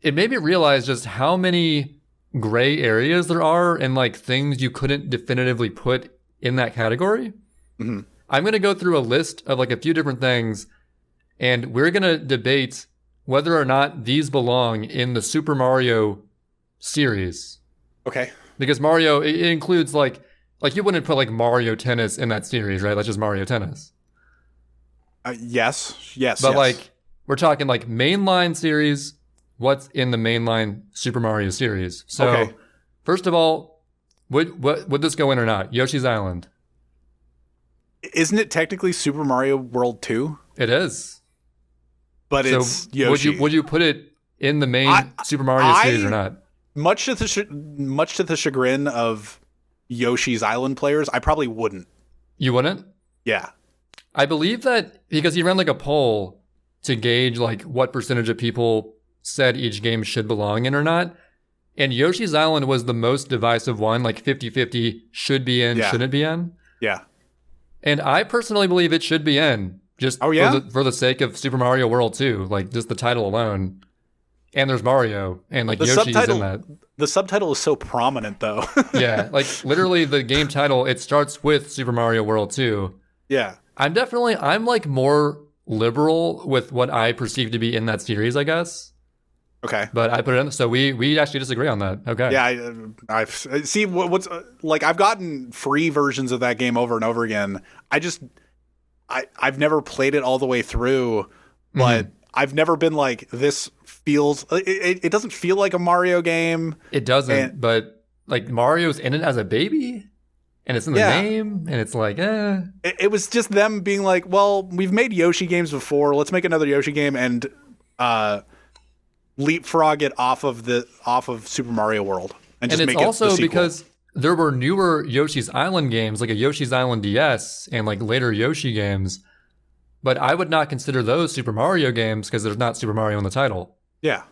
it made me realize just how many gray areas there are and like things you couldn't definitively put in that category. Mm-hmm. I'm going to go through a list of like a few different things, and we're going to debate whether or not these belong in the Super Mario series. Okay. Because Mario, it includes like you wouldn't put like Mario Tennis in that series, right? That's just Mario Tennis. Yes. But like, we're talking like mainline series, what's in the mainline Super Mario series. So, First of all, would this go in or not? Yoshi's Island. Isn't it technically Super Mario World 2? It is. But so it's Yoshi. Would you put it in the main Super Mario series or not? Much to the chagrin of Yoshi's Island players, I probably wouldn't. You wouldn't? Yeah. I believe that because he ran like a poll to gauge like what percentage of people said each game should belong in or not. And Yoshi's Island was the most divisive one, like 50-50 should be in, shouldn't be in. Yeah. And I personally believe it should be in, just for the sake of Super Mario World 2, like just the title alone. And there's Mario, and like Yoshi's in that. The subtitle is so prominent, though. Yeah, like literally the game title, it starts with Super Mario World 2. Yeah. I'm like more liberal with what I perceive to be in that series, I guess. Okay. But I put it in, so we actually disagree on that. Okay. Yeah, I see what's like I've gotten free versions of that game over and over again. I've never played it all the way through, but I've never been like, this feels it doesn't feel like a Mario game. It doesn't, but like Mario's in it as a baby. And it's in the name, and it's like, It was just them being like, well, we've made Yoshi games before. Let's make another Yoshi game and leapfrog it off of Super Mario World. And just it's make it also the sequel. Because there were newer Yoshi's Island games, like a Yoshi's Island DS and like later Yoshi games. But I would not consider those Super Mario games because there's not Super Mario in the title. Yeah.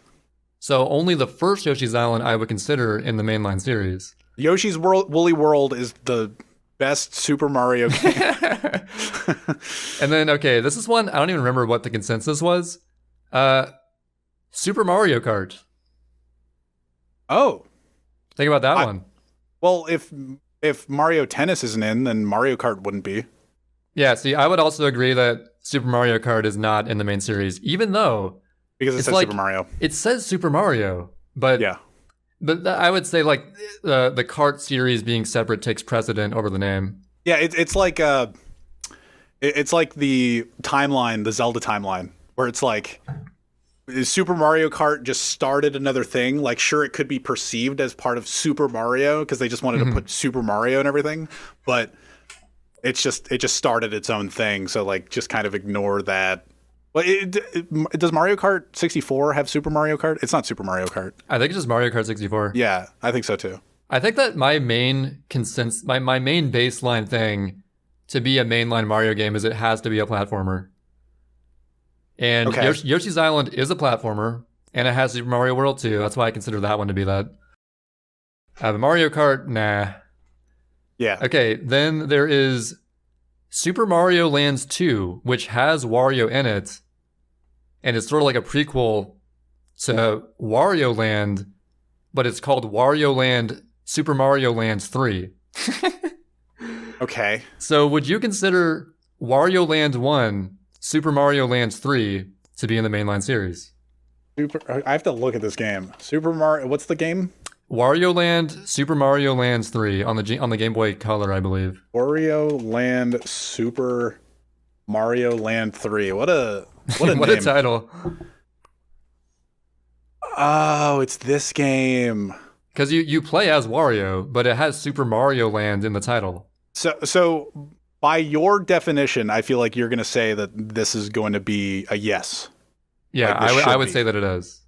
So only the first Yoshi's Island I would consider in the mainline series. Yoshi's Woolly World is the best Super Mario game. And then, okay, this is one, I don't even remember what the consensus was. Super Mario Kart. Oh. Think about that one. Well, if Mario Tennis isn't in, then Mario Kart wouldn't be. Yeah, see, I would also agree that Super Mario Kart is not in the main series, even though... Because it says Super Mario. It says Super Mario, but... Yeah. But I would say, like, the kart series being separate takes precedent over the name. Yeah, it's like it's like the timeline, the Zelda timeline, where it's like Super Mario Kart just started another thing. Like, sure, it could be perceived as part of Super Mario because they just wanted to put Super Mario and everything, but it just started its own thing. So, like, just kind of ignore that. Well, does Mario Kart 64 have Super Mario Kart? It's not Super Mario Kart. I think it's just Mario Kart 64. Yeah, I think so too. I think that my main my main baseline thing to be a mainline Mario game is it has to be a platformer. And Okay. Yoshi's Island is a platformer, and it has Super Mario World too. That's why I consider that one to be that. But Mario Kart, nah. Yeah. Okay, then there is Super Mario Land 2, which has Wario in it, and it's sort of like a prequel to Wario Land, but it's called Wario Land Super Mario Land 3. Okay. So would you consider Wario Land 1, Super Mario Land 3 to be in the mainline series? I have to look at this game. Super Mario, what's the game? Wario Land, Super Mario Land 3 on the Game Boy Color, I believe. Wario Land Super Mario Land 3. What a What name. a title. Oh, it's this game. Because you play as Wario, but it has Super Mario Land in the title. So by your definition, I feel like you're going to say that this is going to be a yes. Yeah, Like I would say that it is.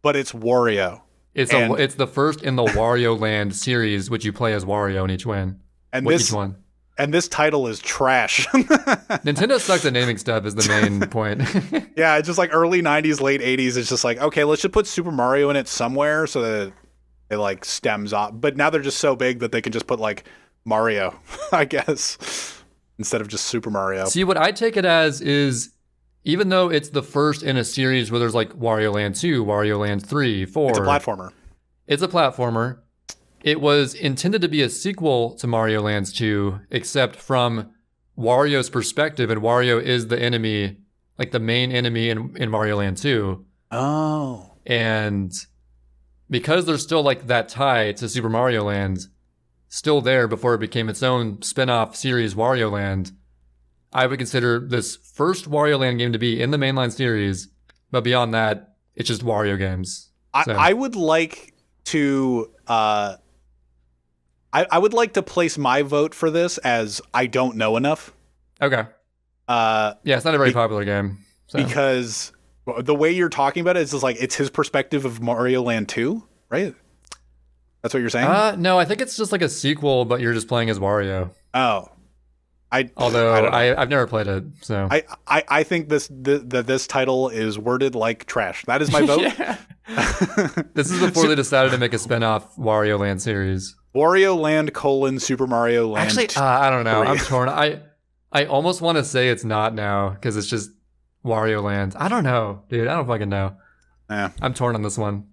But it's Wario. It's the first in the Wario Land series, which you play as Wario in each one. Each one. And this title is trash. Nintendo sucks at naming stuff is the main point. Yeah, it's just like early 90s, late 80s. It's just like, okay, let's just put Super Mario in it somewhere so that it like stems off. But now they're just so big that they can just put like Mario, I guess, instead of just Super Mario. See, what I take it as is, even though it's the first in a series where there's like Wario Land 2, Wario Land 3, 4. It's a platformer. It's a platformer. It was intended to be a sequel to Mario Land 2, except from Wario's perspective, and Wario is the enemy, like the main enemy in Mario Land 2. Oh. And because there's still like that tie to Super Mario Land still there before it became its own spin-off series, Wario Land, I would consider this first Wario Land game to be in the mainline series, but beyond that, it's just Wario games. So. I would like to I would like to place my vote for this as I don't know enough. Okay. Yeah, it's not a very popular game. So. Because the way you're talking about it is just like it's his perspective of Mario Land 2, right? That's what you're saying? No, I think it's just like a sequel, but you're just playing as Wario. Oh. Although I've never played it, so I think this title is worded like trash. That is my vote. This is before they decided to make a spin-off Wario Land series. Wario Land : Super Mario Land. Actually, I don't know. I'm torn. I almost want to say it's not now because it's just Wario Land. I don't know, dude. I don't fucking know. Yeah. I'm torn on this one.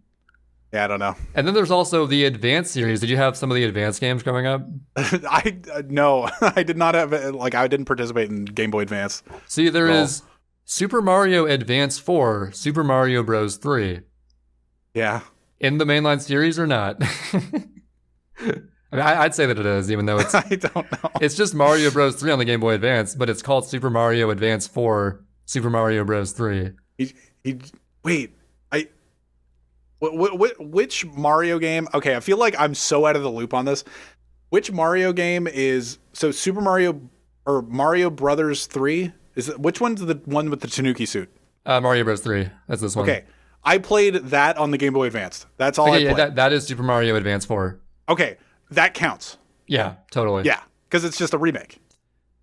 Yeah, I don't know. And then there's also the Advance series. Did you have some of the Advance games growing up? No, I did not have I didn't participate in Game Boy Advance. See, there is Super Mario Advance 4, Super Mario Bros. 3. Yeah. In the mainline series or not? I mean, I'd say that it is, even though it's... I don't know. It's just Mario Bros. 3 on the Game Boy Advance, but it's called Super Mario Advance 4, Super Mario Bros. 3. Which Mario game? Okay, I feel like I'm so out of the loop on this. Which Mario game is Super Mario or Mario Brothers 3? Which one's the one with the Tanuki suit? Mario Bros. 3. That's this one. Okay, I played that on the Game Boy Advance. That's all I played. Yeah, that is Super Mario Advance 4. Okay, that counts. Yeah, totally. Yeah, because it's just a remake.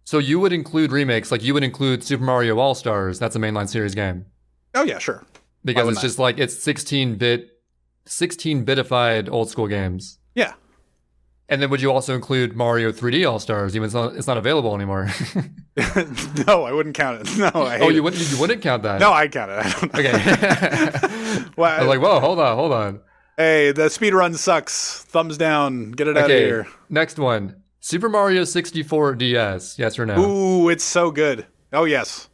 So you would include remakes, like you would include Super Mario All-Stars. That's a mainline series game. Oh yeah, sure. Because it's just like, it's 16-bitified old school games. Yeah. And then would you also include Mario 3D All Stars, even though it's not available anymore? No, I wouldn't count it. No, you wouldn't count that? No, I count it. I don't know. Okay. Well, I was like, whoa, hold on. Hey, the speedrun sucks. Thumbs down. Get it out of here. Next one. Super Mario 64 DS. Yes or no? Ooh, it's so good. Oh, yes.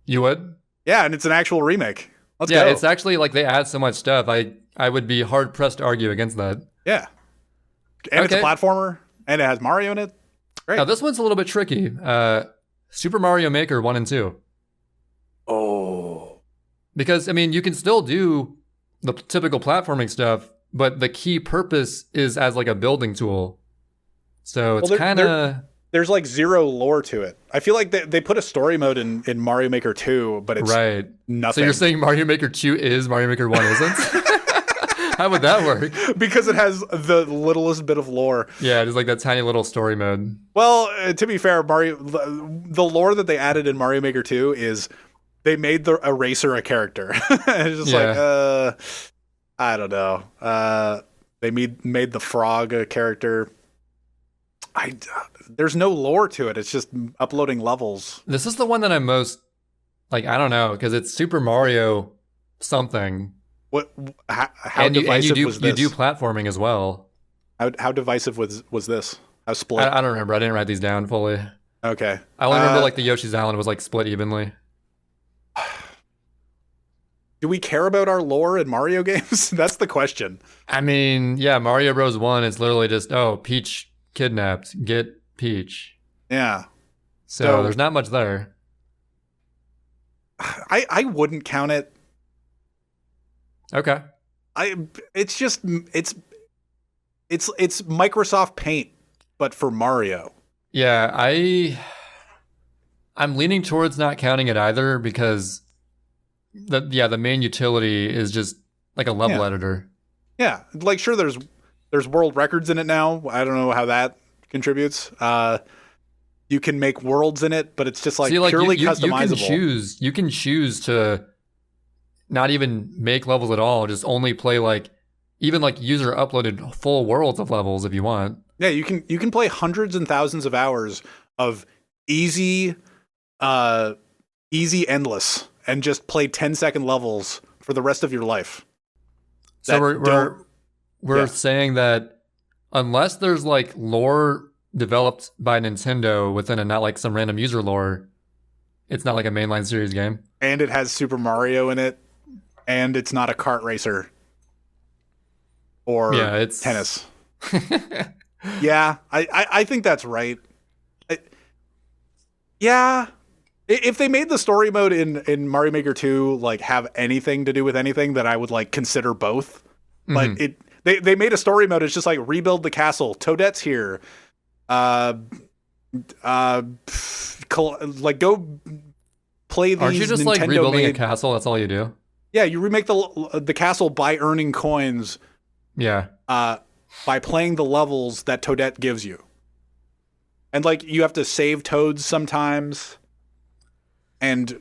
You would? Yeah, and it's an actual remake. Let's go. Yeah, it's actually like they add so much stuff. I would be hard pressed to argue against that. Yeah. And it's a platformer, and it has Mario in it. Great. Now, this one's a little bit tricky. Super Mario Maker 1 and 2. Oh. Because, I mean, you can still do the typical platforming stuff, but the key purpose is as like a building tool. So it's kind of... There's like zero lore to it. I feel like they put a story mode in Mario Maker 2, but it's nothing. So you're saying Mario Maker 2 is, Mario Maker 1 isn't? How would that work? Because it has the littlest bit of lore. Yeah, it's like that tiny little story mode. Well, to be fair, the lore that they added in Mario Maker 2 is they made the eraser a character. It's just like, I don't know. They made the frog a character. There's no lore to it. It's just uploading levels. This is the one that I'm most, like, I don't know, because it's Super Mario something. How divisive was this? You do platforming as well. How divisive was this? How split? I don't remember. I didn't write these down fully. Okay. I only remember like the Yoshi's Island was like split evenly. Do we care about our lore in Mario games? That's the question. I mean, yeah, Mario Bros. 1 is literally just, Peach kidnapped. Get Peach. Yeah. So there's not much there. I wouldn't count it. Okay. It's Microsoft Paint, but for Mario. Yeah, I'm leaning towards not counting it either because the main utility is just like a level editor. Yeah, like sure there's world records in it now. I don't know how that contributes. You can make worlds in it, but it's just like purely customizable. You can choose to not even make levels at all, just only play like even like user uploaded full worlds of levels if you want. Yeah, you can play hundreds and thousands of hours of easy endless and just play 10-second levels for the rest of your life. So we're saying that unless there's like lore developed by Nintendo within a not like some random user lore, it's not like a mainline series game. And it has Super Mario in it. And it's not a kart racer or it's tennis. Yeah, I think that's right. If they made the story mode in Mario Maker 2 like have anything to do with anything, that I would like consider both. But they made a story mode. It's just like rebuild the castle. Toadette's here. Like go play these. Aren't you just Nintendo like rebuilding made... a castle? That's all you do. Yeah, you remake the castle by earning coins. Yeah. By playing the levels that Toadette gives you. And like you have to save Toads sometimes. And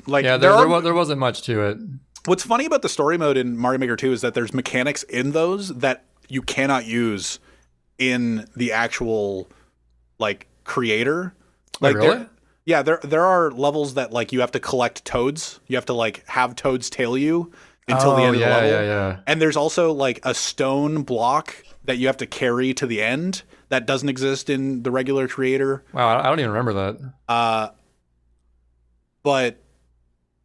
like there wasn't much to it. What's funny about the story mode in Mario Maker 2 is that there's mechanics in those that you cannot use in the actual like creator. Like really? Yeah, there are levels that like you have to collect toads. You have to like have toads tail you until the end of the level. Yeah. And there's also like a stone block that you have to carry to the end that doesn't exist in the regular creator. Wow, I don't even remember that. But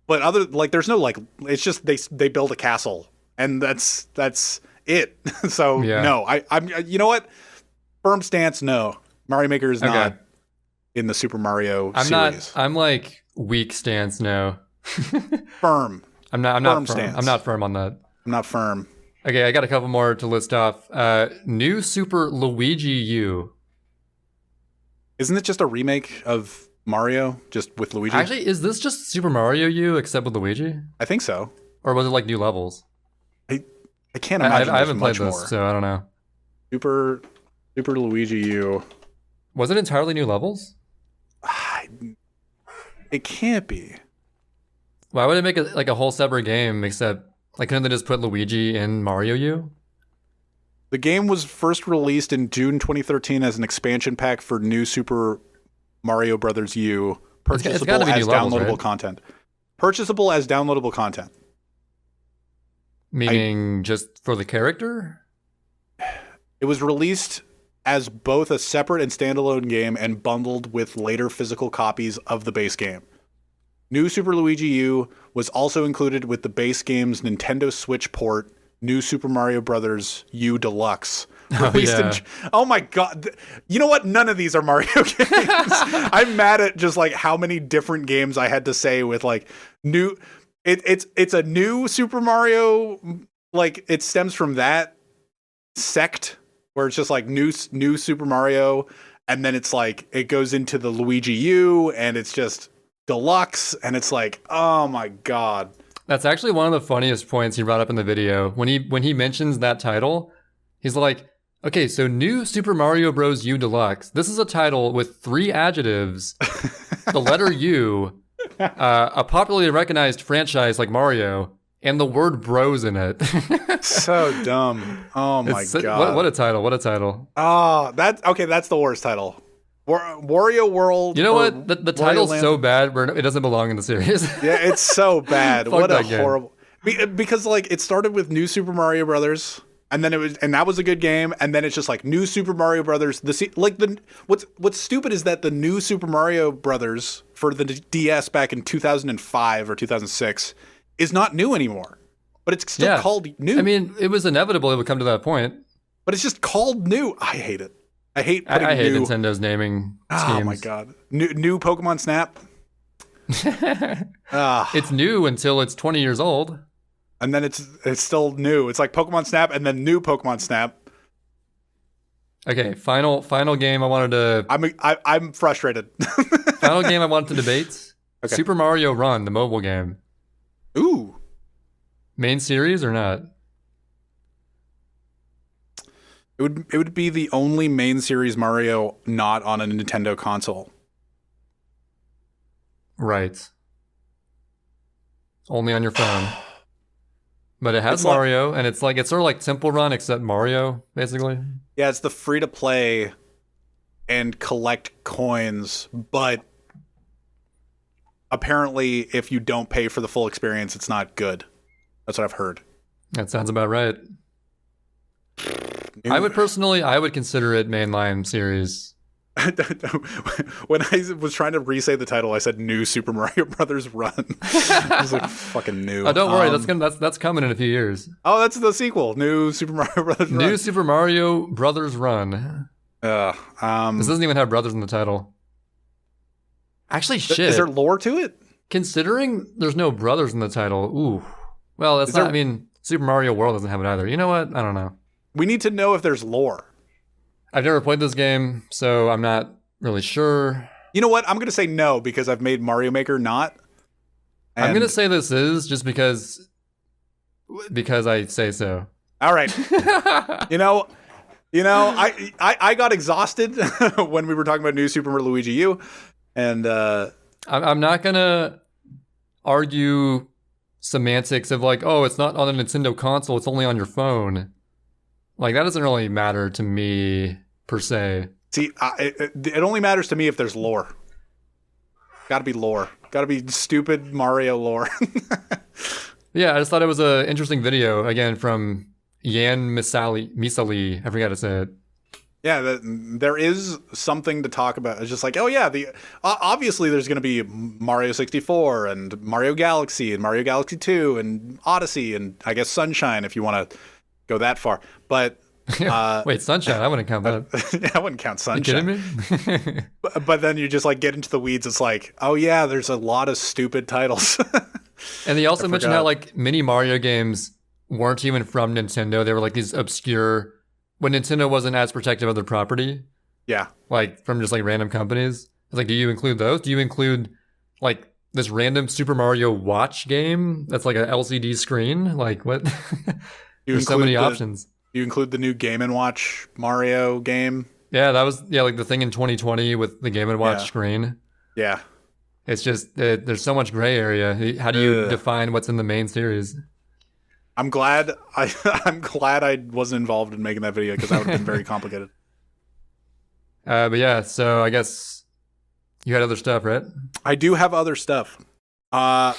other like there's no like it's just they build a castle and that's it. So no, I'm you know what? Firm stance, no. Mario Maker is not in the Super Mario series. I'm like weak stance, no. Firm. I'm not firm. Stance. I'm not firm on that. I'm not firm. Okay, I got a couple more to list off. New Super Luigi U. Isn't it just a remake of Mario, just with Luigi? Actually, is this just Super Mario U except with Luigi? I think so. Or was it like new levels? I can't imagine. I haven't played this, more. So I don't know. Super Luigi U. Was it entirely new levels? It can't be. Why would it make it like a whole separate game? Except like couldn't they just put Luigi in Mario U? The game was first released in June 2013 as an expansion pack for New Super Mario Brothers U, purchasable gotta be as new levels, downloadable right? content. Purchasable as downloadable content. Meaning just for the character? It was released as both a separate and standalone game and bundled with later physical copies of the base game. New Super Luigi U was also included with the base game's Nintendo Switch port, New Super Mario Bros. U Deluxe. Oh my god. You know what? None of these are Mario games. I'm mad at just like how many different games I had to say with like new it's a new Super Mario, like it stems from that sect where it's just like new Super Mario, and then it's like it goes into the Luigi U and it's just Deluxe, and it's like, oh my god. That's actually one of the funniest points he brought up in the video. When he mentions that title, he's like, okay, so New Super Mario Bros. U Deluxe. This is a title with 3 adjectives, the letter U, a popularly recognized franchise like Mario, and the word bros in it. So dumb. Oh my god. What a title. What a title. Oh, that's the worst title. Wario World. You know what? The title's Land. so bad it doesn't belong in the series. Yeah, it's so bad. What a game. horrible. Because like it started with New Super Mario Brothers, and then that was a good game, and then it's just like New Super Mario Brothers. What's stupid is that the New Super Mario Brothers for the DS back in 2005 or 2006 is not new anymore, but it's still called new. I mean, it was inevitable it would come to that point. But it's just called new. I hate it. I hate Nintendo's naming schemes. Oh my god. New Pokemon Snap. It's new until it's 20 years old. And then it's still new. It's like Pokemon Snap and then new Pokemon Snap. Okay, final game I wanted to... I'm frustrated. Final game I wanted to debate. Okay. Super Mario Run, the mobile game. Ooh. Main series or not? It would be the only main series Mario not on a Nintendo console. Right. Only on your phone. But it has Mario, and it's sort of like Temple Run except Mario, basically. Yeah, it's the free to play and collect coins, but apparently if you don't pay for the full experience, it's not good. That's what I've heard. That sounds about right. I would consider it mainline series. When I was trying to re-say the title, I said New Super Mario Brothers Run. I was like, fucking new. Oh, don't worry, that's coming in a few years. Oh, that's the sequel, New Super Mario Brothers Run. New Super Mario Brothers Run. This doesn't even have brothers in the title. Actually, shit. Is there lore to it? Considering there's no brothers in the title, ooh. Well, that's not. I mean, Super Mario World doesn't have it either. You know what? I don't know. We need to know if there's lore. I've never played this game, so I'm not really sure. You know what? I'm going to say no because I've made Mario Maker not. I'm going to say this is just because I say so. All right. you know, I got exhausted when we were talking about New Super Mario Luigi U, and I'm not going to argue semantics of like, oh, it's not on a Nintendo console, it's only on your phone. Like, that doesn't really matter to me, per se. See, it only matters to me if there's lore. Gotta be lore. Gotta be stupid Mario lore. Yeah, I just thought it was an interesting video, again, from Yan Misali. I forgot how to say it. Yeah, there is something to talk about. It's just like, oh yeah, obviously there's going to be Mario 64 and Mario Galaxy and Mario Galaxy 2 and Odyssey and I guess Sunshine if you want to go that far. But wait, Sunshine? I wouldn't count that. I wouldn't count Sunshine. You kidding me? but then you just like get into the weeds. It's like, oh yeah, there's a lot of stupid titles. And they also mentioned how like mini Mario games weren't even from Nintendo. They were like these obscure, when Nintendo wasn't as protective of their property. Yeah. Like from just like random companies. It's like, do you include those? Do you include like this random Super Mario Watch game that's like an LCD screen? Like what? There's so many options. You include the new Game & Watch Mario game? Yeah, that was like the thing in 2020 with the Game & Watch screen. Yeah. It's just, there's so much gray area. How do you define what's in the main series? I'm glad I'm glad I wasn't involved in making that video because that would have been very complicated. But yeah, so I guess you had other stuff, right? I do have other stuff. I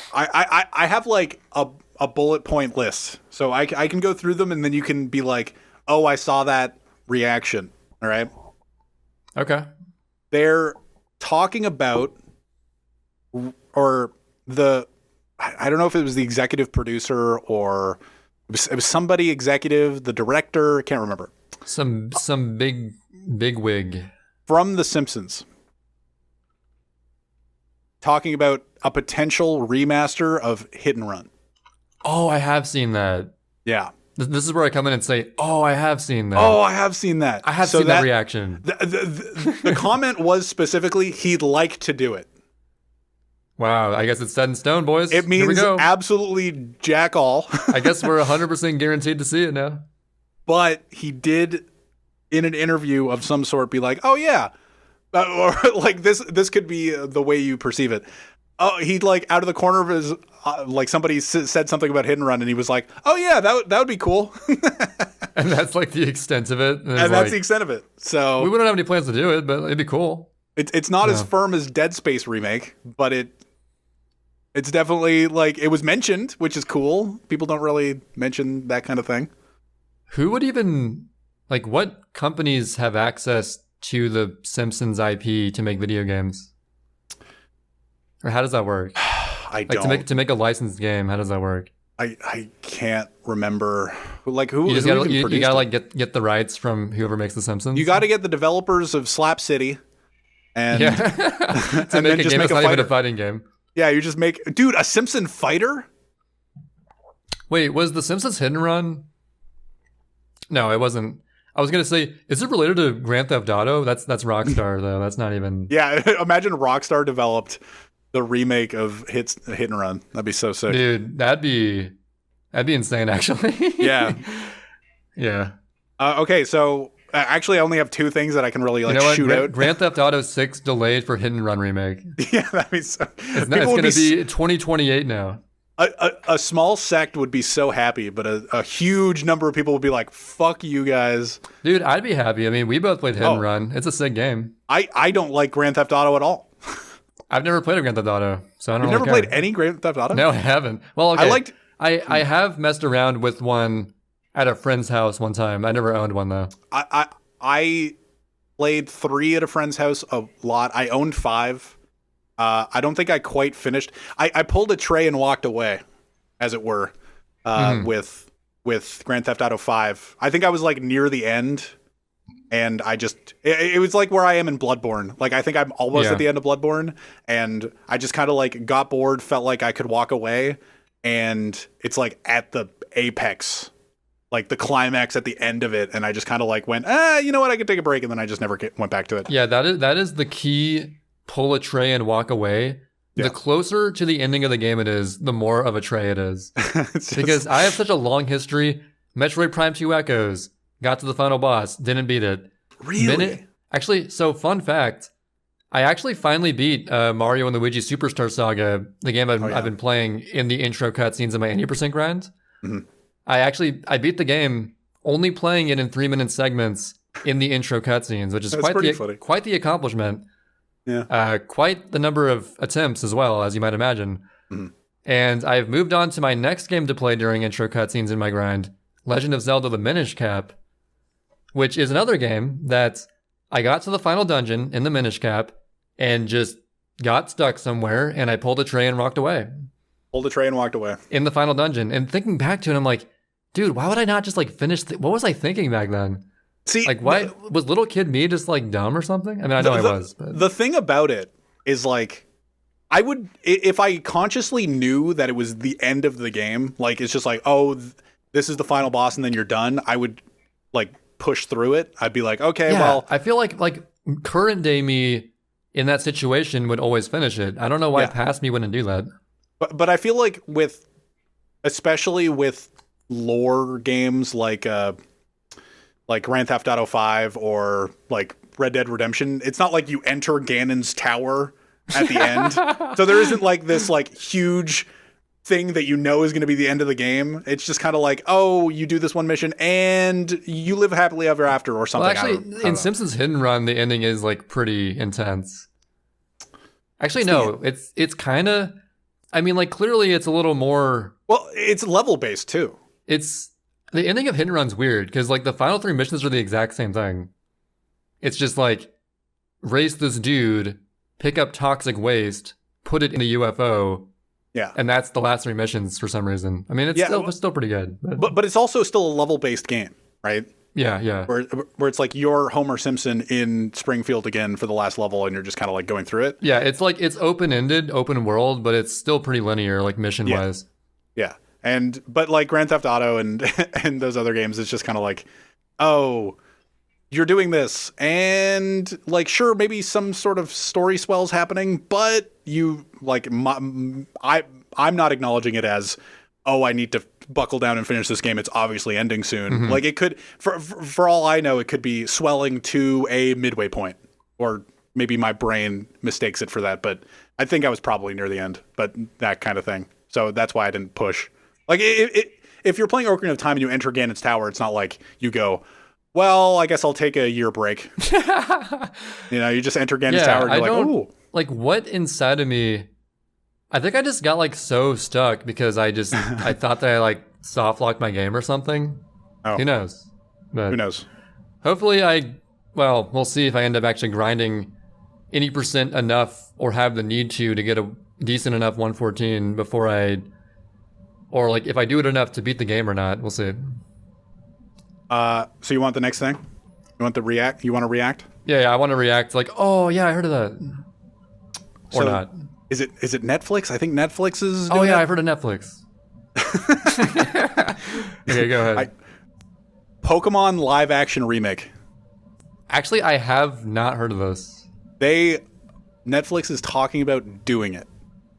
have like a bullet point list, so I can go through them and then you can be like, oh, I saw that reaction. All right. Okay. They're talking about, or I don't know if it was the executive producer or it was somebody executive, the director, I can't remember. Some big wig from The Simpsons talking about a potential remaster of Hit and Run. Oh, I have seen that. Yeah. This is where I come in and say, oh, I have seen that. Oh, I have seen that. I have seen that reaction. The comment was specifically, he'd like to do it. Wow, I guess it's set in stone, boys. It means absolutely jack all. I guess we're 100% guaranteed to see it now. But he did, in an interview of some sort, be like, oh yeah. Or like this could be the way you perceive it. Oh, he'd like out of the corner of his, like somebody said something about Hit and Run and he was like, oh yeah, that would be cool. And that's like the extent of it. And that's the extent of it. So we wouldn't have any plans to do it, but it'd be cool. It's not as firm as Dead Space remake, but it's definitely like it was mentioned, which is cool. People don't really mention that kind of thing. Who would even like what companies have access to the Simpsons IP to make video games? Or how does that work? I like don't. To make a licensed game, how does that work? I can't remember. Like who? You gotta like get the rights from whoever makes the Simpsons. You got to get the developers of Slap City, and to and make a just game make that's not even a fighting game. Yeah, you just make a Simpson fighter. Wait, was the Simpsons Hit and Run? No, it wasn't. I was gonna say, is it related to Grand Theft Auto? That's Rockstar though. That's not even. Yeah, imagine Rockstar developed the remake of Hit and Run. That'd be so sick, dude. That'd be insane, actually. Yeah, yeah. Okay, so actually, I only have two things that I can really like shoot out. Grand Theft Auto 6 delayed for Hit and Run remake. Yeah, that'd be so. It's going to be 2028 now. A small sect would be so happy, but a huge number of people would be like, "Fuck you guys." Dude, I'd be happy. I mean, we both played Hit and Run. It's a sick game. I don't like Grand Theft Auto at all. I've never played a Grand Theft Auto, so I don't. You've never played any Grand Theft Auto? No, I haven't. Well, okay. I have messed around with one at a friend's house one time. I never owned one though. I played 3 at a friend's house a lot. I owned 5. I don't think I quite finished. I pulled a tray and walked away, as it were, with Grand Theft Auto 5. I think I was like near the end, and it was like where I am in Bloodborne. Like I think I'm almost at the end of Bloodborne, and I just kind of like got bored, felt like I could walk away, and it's like at the apex. Like the climax at the end of it, and I just kind of like went, you know what, I could take a break, and then I just never went back to it. Yeah, that is the key. Pull a tray and walk away. Yeah. The closer to the ending of the game it is, the more of a tray it is. Because I have such a long history. Metroid Prime 2 Echoes, got to the final boss, didn't beat it. Really? Actually, so fun fact, I actually finally beat Mario and Luigi Superstar Saga, the game I've been playing in the intro cutscenes of my 80% grind. Mm-hmm. I beat the game only playing it in 3-minute segments in the intro cutscenes, which is quite the accomplishment. Yeah. Quite the number of attempts as well, as you might imagine. Mm-hmm. And I've moved on to my next game to play during intro cutscenes in my grind, Legend of Zelda: The Minish Cap, which is another game that I got to the final dungeon in the Minish Cap and just got stuck somewhere, and I pulled a tray and walked away. Pulled a tray and walked away. In the final dungeon. And thinking back to it, I'm like, dude, why would I not just like finish? What was I thinking back then? See, like, why was little kid me just like dumb or something? I mean, I know I was. But. The thing about it is like, I would, if I consciously knew that it was the end of the game, like it's just like, oh, this is the final boss and then you're done, I would like push through it. I'd be like, okay, well. I feel like current day me in that situation would always finish it. I don't know why past me wouldn't do that. But I feel like especially with lore games like Grand Theft Auto 5 or like Red Dead Redemption, it's not like you enter Ganon's tower at the end. So there isn't like this like huge thing that you know is going to be the end of the game. It's just kind of like, oh, you do this one mission and you live happily ever after or something. Well, actually, in Simpsons Hit and Run, the ending is like pretty intense. Actually, no, it's kind of. I mean, like clearly, it's a little more. Well, it's level based too. It's the ending of Hit and Run's weird because like the final 3 missions are the exact same thing. It's just like race this dude, pick up toxic waste, put it in a UFO. Yeah, and that's the last 3 missions for some reason. I mean, it's still pretty good. But it's also still a level based game, right? Yeah. Where it's like you're Homer Simpson in Springfield again for the last level, and you're just kind of like going through it. Yeah, it's like it's open ended, open world, but it's still pretty linear, like mission wise. Yeah, but like Grand Theft Auto and and those other games, it's just kind of like, oh, you're doing this, and like sure, maybe some sort of story swell's happening, but you like I'm not acknowledging it as, oh, I need to buckle down and finish this game. It's obviously ending soon. Mm-hmm. Like it could, for all I know, it could be swelling to a midway point, or maybe my brain mistakes it for that. But I think I was probably near the end, but that kind of thing. So that's why I didn't push. Like if you're playing Ocarina of Time and you enter Ganon's Tower, it's not like you go, well, I guess I'll take a year break. You just enter Ganon's Tower and you're like, ooh. Like what inside of me, I think I just got like so stuck because I thought that I like soft locked my game or something. Oh. Who knows? But who knows? Hopefully we'll see if I end up actually grinding any % enough or have the need to get a decent enough 114 before or like if I do it enough to beat the game or not. We'll see. So you want the next thing? You want the react? You want to react? Yeah, I want to react. Like, oh yeah, I heard of that. Or not. Is it Netflix? I think Netflix is doing I've heard of Netflix. Okay, go ahead. Pokemon live action remake. Actually, I have not heard of this. Netflix is talking about doing it.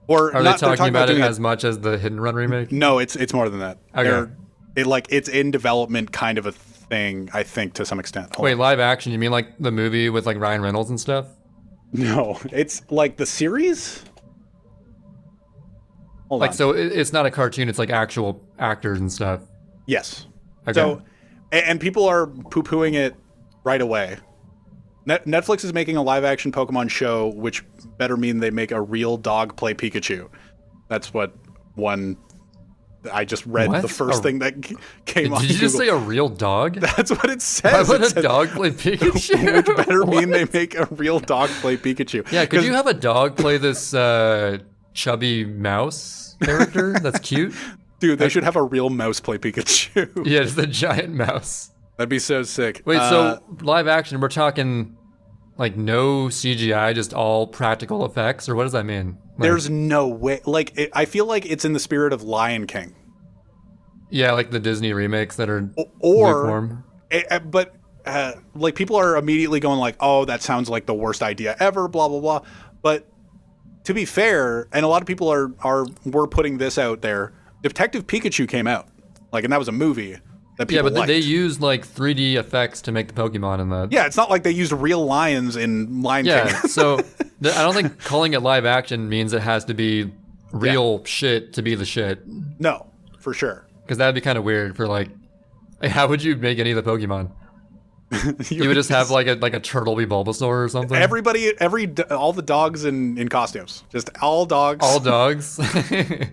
Or are they talking about it as much as the Hit and Run remake? No, it's more than that. Okay. It's in development kind of a thing, I think, to some extent. Wait, live action? You mean like the movie with like Ryan Reynolds and stuff? No, it's like the series. Hold on. So it's not a cartoon, it's like actual actors and stuff. Yes. Okay. So, and people are poo-pooing it right away. Netflix is making a live-action Pokemon show, which better mean they make a real dog play Pikachu. That's what one... I just read the first thing that came on Did you Google. just say a real dog? That's what it says. Why would a dog play Pikachu? Which better mean they make a real dog play Pikachu. Yeah, could you have a dog play this chubby mouse character that's cute? Dude, they should have a real mouse play Pikachu. Yeah, it's the giant mouse. That'd be so sick. Wait, so live action, we're talking like no CGI, just all practical effects, or what does that mean? There's no way. Like, I feel like it's in the spirit of Lion King. Yeah, like the Disney remakes that are lukewarm. But like people are immediately going like, "Oh, that sounds like the worst idea ever." Blah blah blah. But to be fair, and a lot of people were putting this out there. Detective Pikachu came out, and that was a movie that people liked. They used like 3D effects to make the Pokemon in that. Yeah, it's not like they used real lions in Lion King. Yeah, so I don't think calling it live action means it has to be real shit to be the shit. No, for sure. Because that'd be kind of weird for like, how would you make any of the Pokemon? You would just have like a turtle be Bulbasaur or something. All the dogs in costumes, just all dogs. All dogs.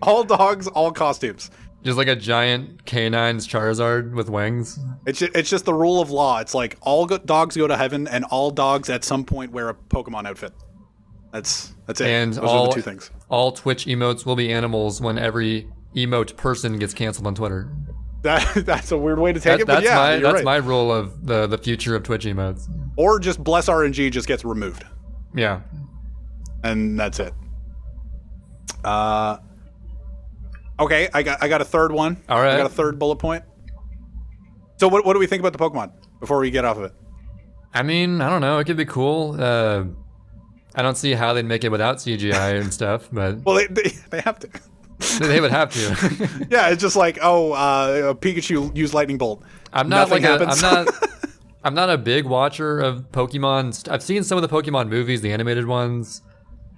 All dogs, all costumes. Just like a giant canine's Charizard with wings. It's just the rule of law. It's like all dogs go to heaven, and all dogs at some point wear a Pokemon outfit. That's it. And those are the two things. All Twitch emotes will be animals when every emote person gets canceled on Twitter. That's a weird way to take it, but yeah, that's my rule of the future of Twitch emotes. Or just Bless RNG just gets removed. Yeah. And that's it. Okay, I got a third one. All right. I got a third bullet point. So what do we think about the Pokemon before we get off of it? I mean, I don't know. It could be cool. I don't see how they'd make it without CGI and stuff, but... Well, they have to. They would have to. Yeah, it's just like, Pikachu used Lightning Bolt. I'm not a big watcher of Pokemon. I've seen some of the Pokemon movies, the animated ones.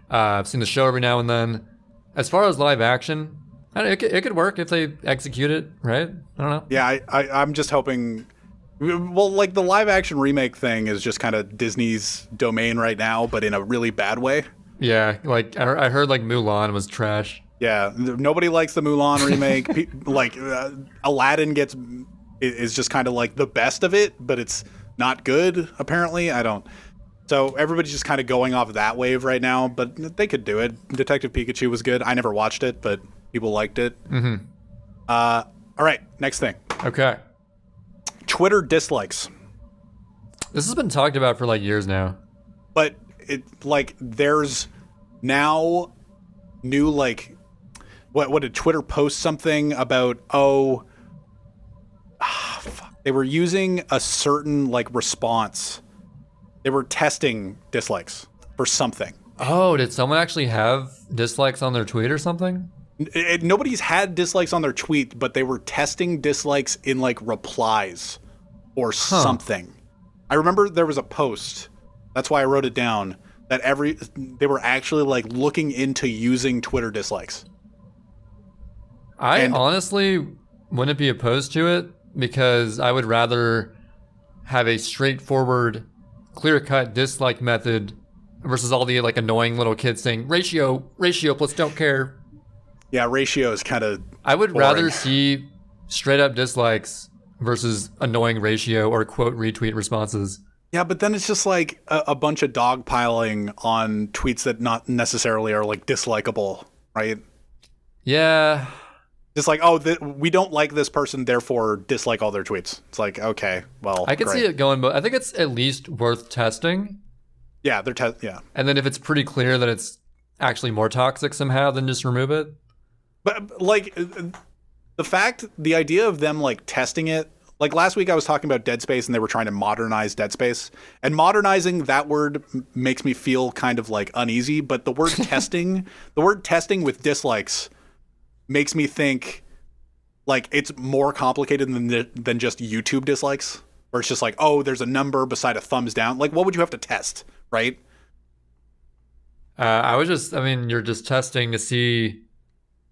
I've seen the show every now and then. As far as live action, It could work if they execute it right. I don't know. Yeah, I'm just hoping. Well, like the live action remake thing is just kind of Disney's domain right now, but in a really bad way. Yeah, like I heard like Mulan was trash. Yeah, nobody likes the Mulan remake. Aladdin is just kind of like the best of it, but it's not good. Apparently, I don't. So everybody's just kind of going off that wave right now, but they could do it. Detective Pikachu was good. I never watched it, but people liked it. Mm-hmm. All right, next thing. Okay. Twitter dislikes. This has been talked about for like years now. But there's now new what did Twitter post something about? They were using a certain response. They were testing dislikes for something. Oh, did someone actually have dislikes on their tweet or something? Nobody's had dislikes on their tweet, but they were testing dislikes in replies or something. I remember there was a post. That's why I wrote it down. That they were actually looking into using Twitter dislikes. I honestly wouldn't be opposed to it because I would rather have a straightforward, clear-cut dislike method versus all the annoying little kids saying ratio plus don't care. Yeah, ratio is kind of I would boring. rather see straight up dislikes versus annoying ratio or quote retweet responses. Yeah, but then it's just a bunch of dogpiling on tweets that not necessarily are dislikable, right? Yeah. Just we don't like this person, therefore dislike all their tweets. It's okay, well, I could great. see it going, but I think it's at least worth testing. Yeah, yeah. And then if it's pretty clear that it's actually more toxic somehow, then just remove it. But the idea of them testing it, last week I was talking about Dead Space and they were trying to modernize Dead Space, and modernizing, that word makes me feel kind of uneasy, but the word testing, with dislikes makes me think it's more complicated than just YouTube dislikes, where it's just there's a number beside a thumbs down. What would you have to test, right? You're just testing to see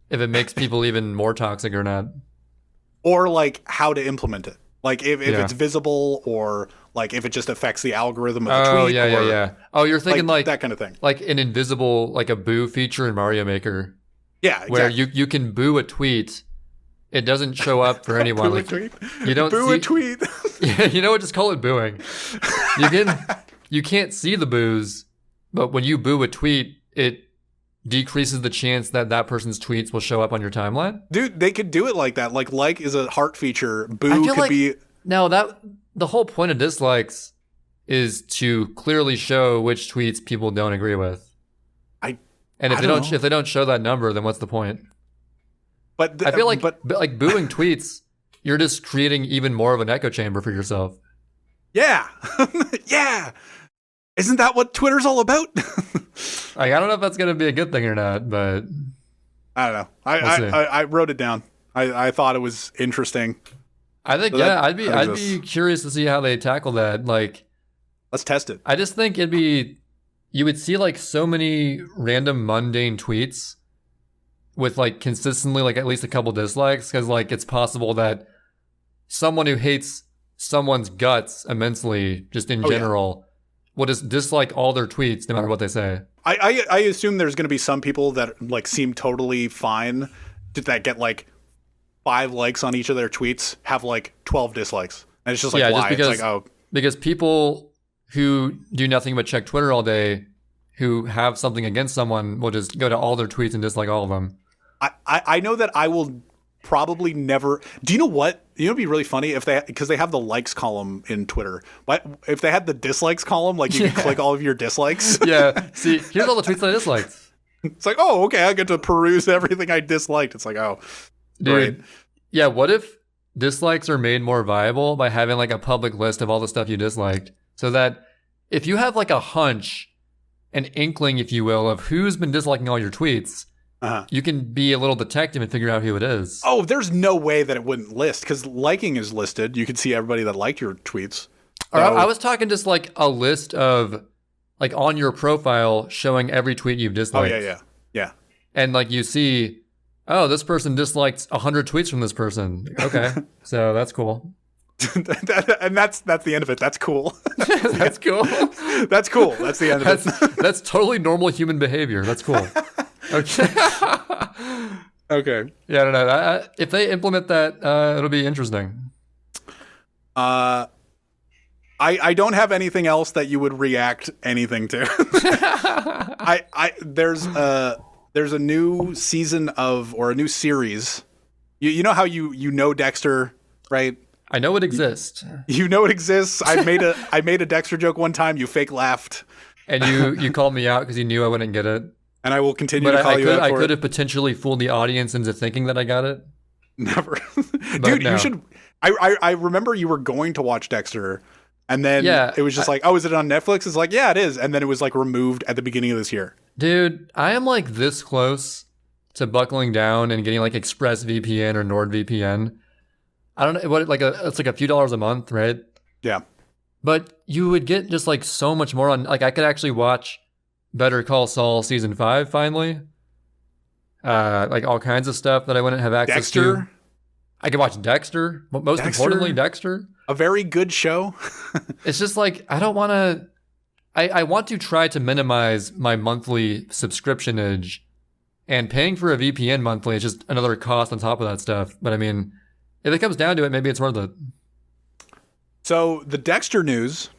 if it makes people even more toxic or not. Or how to implement it. If it's visible, or if it just affects the algorithm of the tweet. Yeah. Oh, you're thinking that kind of thing. Like an invisible, a boo feature in Mario Maker. Yeah, exactly. Where you can boo a tweet. It doesn't show up for anyone. Boo a tweet? You don't boo a tweet. Yeah, you know what? Just call it booing. You can't see the boos, but when you boo a tweet, it decreases the chance that person's tweets will show up on your timeline. Dude, they could do it like that. Like is a heart feature. Boo could be. No, the whole point of dislikes is to clearly show which tweets people don't agree with. If they don't show that number, then what's the point? But I feel but booing tweets, you're just creating even more of an echo chamber for yourself. Yeah. Yeah. Isn't that what Twitter's all about? I don't know if that's going to be a good thing or not, but I don't know. I wrote it down. I thought it was interesting. I think I'd be curious to see how they tackle that. Let's test it. I just think you would see so many random mundane tweets with consistently at least a couple dislikes, because it's possible that someone who hates someone's guts immensely just in general will just dislike all their tweets no matter what they say. I assume there's going to be some people that seem totally fine that get 5 likes on each of their tweets, have 12 dislikes, and it's just why? Just because, because people who do nothing but check Twitter all day, who have something against someone, will just go to all their tweets and dislike all of them. I know that I will probably never. Do you know what? You know, it'd be really funny if because they have the likes column in Twitter. But if they had the dislikes column, you can click all of your dislikes. Yeah. See, here's all the tweets I disliked. It's okay, I get to peruse everything I disliked. It's oh, dude. Great. Yeah. What if dislikes are made more viable by having a public list of all the stuff you disliked, so that if you have a hunch, an inkling, if you will, of who's been disliking all your tweets. You can be a little detective and figure out who it is. Oh, there's no way that it wouldn't list, because liking is listed. You can see everybody that liked your tweets. Or I was talking just a list of on your profile showing every tweet you've disliked. Oh, yeah. And you see Oh, this person disliked 100 tweets from this person. Okay, so that's cool. And that's the end of it. That's cool. That's cool. That's cool. That's the end of it. That's totally normal human behavior. That's cool. Okay. Okay. Yeah, I don't know. If they implement that, it'll be interesting. I don't have anything else that you would react anything to. There's a new season or a new series. You know how you know Dexter, right? I know it exists. You know it exists. I made a Dexter joke one time. You fake laughed, and you called me out because you knew I wouldn't get it. And I will continue to call you out for it. I could have potentially fooled the audience into thinking that I got it. Never, dude. No. You should. I remember you were going to watch Dexter, and then it was just like, oh, is it on Netflix? It's like, yeah, it is. And then it was like removed at the beginning of this year. Dude, I am like this close to buckling down and getting like ExpressVPN or NordVPN. I don't know what it's like a few dollars a month, right? Yeah. But you would get just like so much more on. Like I could actually watch Better Call Saul season 5 finally. Like all kinds of stuff that I wouldn't have access to. I could watch Dexter. Most importantly, Dexter. A very good show. It's just like I don't want to. I want to try to minimize my monthly subscriptionage, and paying for a VPN monthly is just another cost on top of that stuff. But I mean, if it comes down to it, maybe it's worth it. So the Dexter news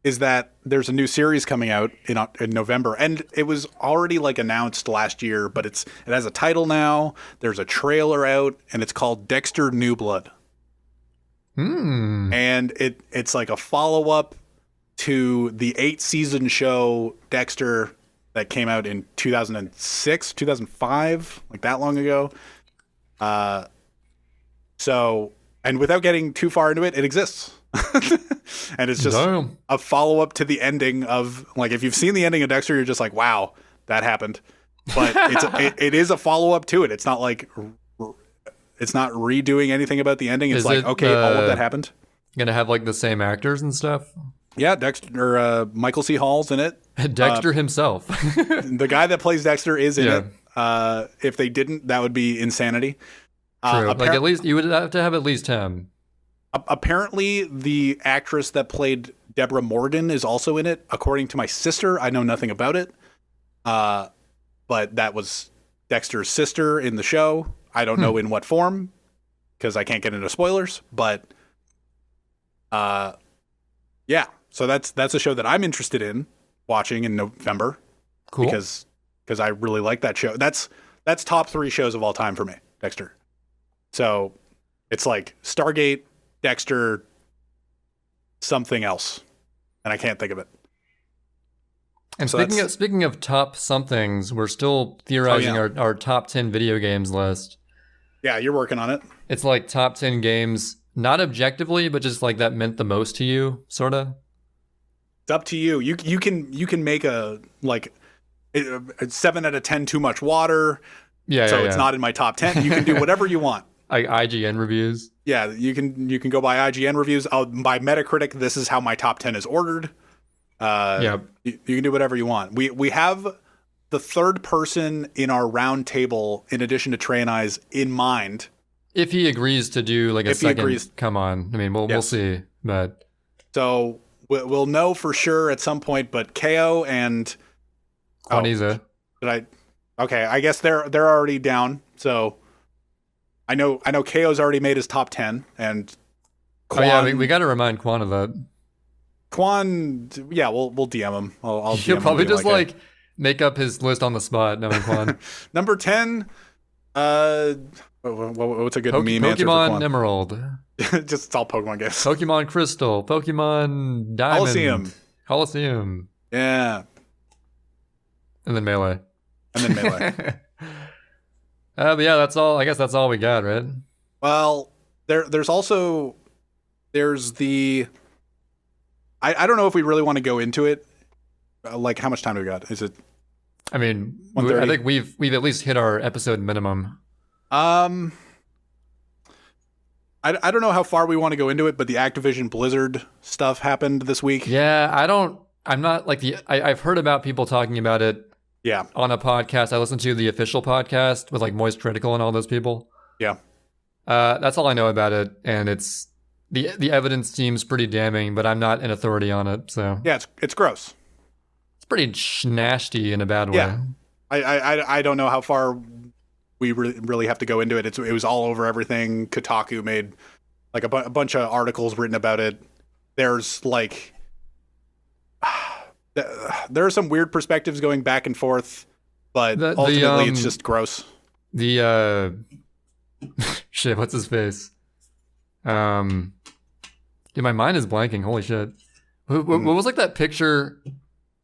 is that there's a new series coming out in November, and it was already like announced last year, but it has a title now. There's a trailer out, and it's called Dexter New Blood. And it's like a follow-up to the 8-season show Dexter that came out in 2006, 2005, like that long ago. So, and without getting too far into it, it exists. And it's just a follow-up to the ending of, like, if you've seen the ending of Dexter, you're just like, wow, that happened. But it is a follow-up to it. It's not like, it's not redoing anything about the ending. It's all of that happened. Gonna have like the same actors and stuff? Yeah, Dexter, or Michael C. Hall's in it. Dexter himself. The guy that plays Dexter is in it. If they didn't, that would be insanity. True. Like at least you would have to have at least him. Apparently, the actress that played Deborah Morgan is also in it. According to my sister, I know nothing about it. But that was Dexter's sister in the show. I don't know in what form, because I can't get into spoilers. But yeah, so that's a show that I'm interested in watching in November. Cool. Because I really like that show. That's top 3 shows of all time for me, Dexter. So it's like Stargate, Dexter, something else, and I can't think of it. And so speaking of top somethings, we're still theorizing our top 10 video games list. Yeah, you're working on it. It's like top 10 games, not objectively, but just like that meant the most to you, sort of. It's up to you. You can make a 7 out of 10 too much water. It's not in my top 10. You can do whatever you want. Like IGN reviews. Yeah, you can go by IGN reviews. By Metacritic, this is how my top 10 is ordered. You can do whatever you want. We have the third person in our round table, in addition to Trey and I's, in mind. If he agrees to do like a second, come on. I mean, we'll see. But so we'll know for sure at some point. But KO and Quaniza. Okay, I guess they're already down. So I know KO's already made his top 10, and Quan, we got to remind Quan of that. Quan, yeah, we'll DM him. I'll He'll probably just like make up his list on the spot. Knowing Quan. Number 10. What's a good meme answer for Pokemon Quan? Emerald. Just it's all Pokemon games. Pokemon Crystal. Pokemon Diamond. Coliseum. Yeah. And then Melee. But yeah, that's all. I guess that's all we got, right? Well, there's the. I don't know if we really want to go into it. Like, how much time do we got? Is it? I mean, I think we've at least hit our episode minimum. I don't know how far we want to go into it, but the Activision Blizzard stuff happened this week. Yeah, I'm not like I've heard about people talking about it. Yeah. on a podcast. I listened to the official podcast with like Moist Critical and all those people. Yeah. That's all I know about it, and it's the evidence seems pretty damning, but I'm not an authority on it, so Yeah, it's gross. it's pretty nasty in a bad way. Yeah. I don't know how far we really have to go into it. It was all over everything. Kotaku made like a bunch of articles written about it. There's like there are some weird perspectives going back and forth, but ultimately it's just gross. The shit, what's his face? Dude, my mind is blanking. Holy shit. What was like that picture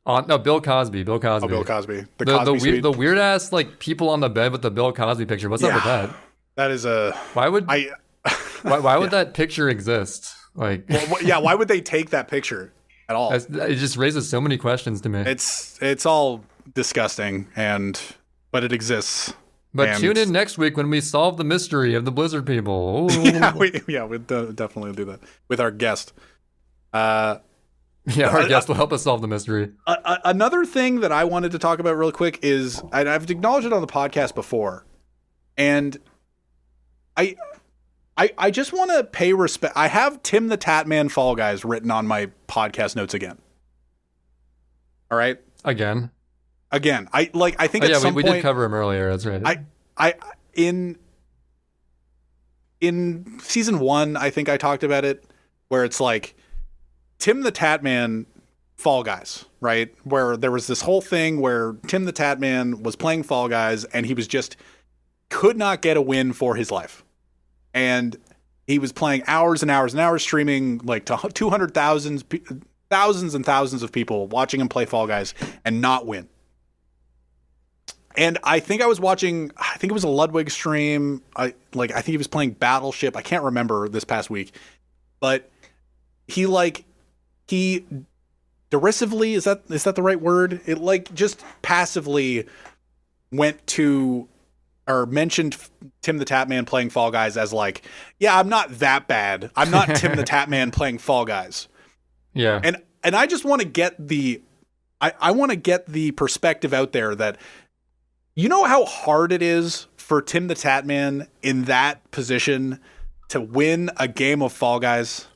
on Bill Cosby. Oh, Bill Cosby. The weird ass like people on the bed with the Bill Cosby picture. What's up with that? That is a why would that picture exist? Like why would they take that picture at all? It just raises so many questions to me. It's all disgusting, but it exists. But tune in next week when we solve the mystery of the Blizzard people. we'll definitely do that with our guest. Our guest will help us solve the mystery. Another thing that I wanted to talk about real quick is, and I've acknowledged it on the podcast before, and I just want to pay respect. I have Tim the Tatman Fall Guys written on my podcast notes again. All right? Again. I think at some we point did cover him earlier. That's right. In season 1, I think I talked about it, where it's like Tim the Tatman Fall Guys, right? Where there was this whole thing where Tim the Tatman was playing Fall Guys and he was just could not get a win for his life. And he was playing hours and hours and hours, streaming like to 200,000, thousands and thousands of people watching him play Fall Guys and not win. And I think it was a Ludwig stream. I think he was playing Battleship. I can't remember this past week, but he derisively, is that the right word? It like just passively went to or mentioned Tim the Tatman playing Fall Guys as like, yeah, I'm not that bad. I'm not Tim the Tatman playing Fall Guys. Yeah. And I just want to get I want to get the perspective out there that, you know how hard it is for Tim the Tatman in that position to win a game of Fall Guys?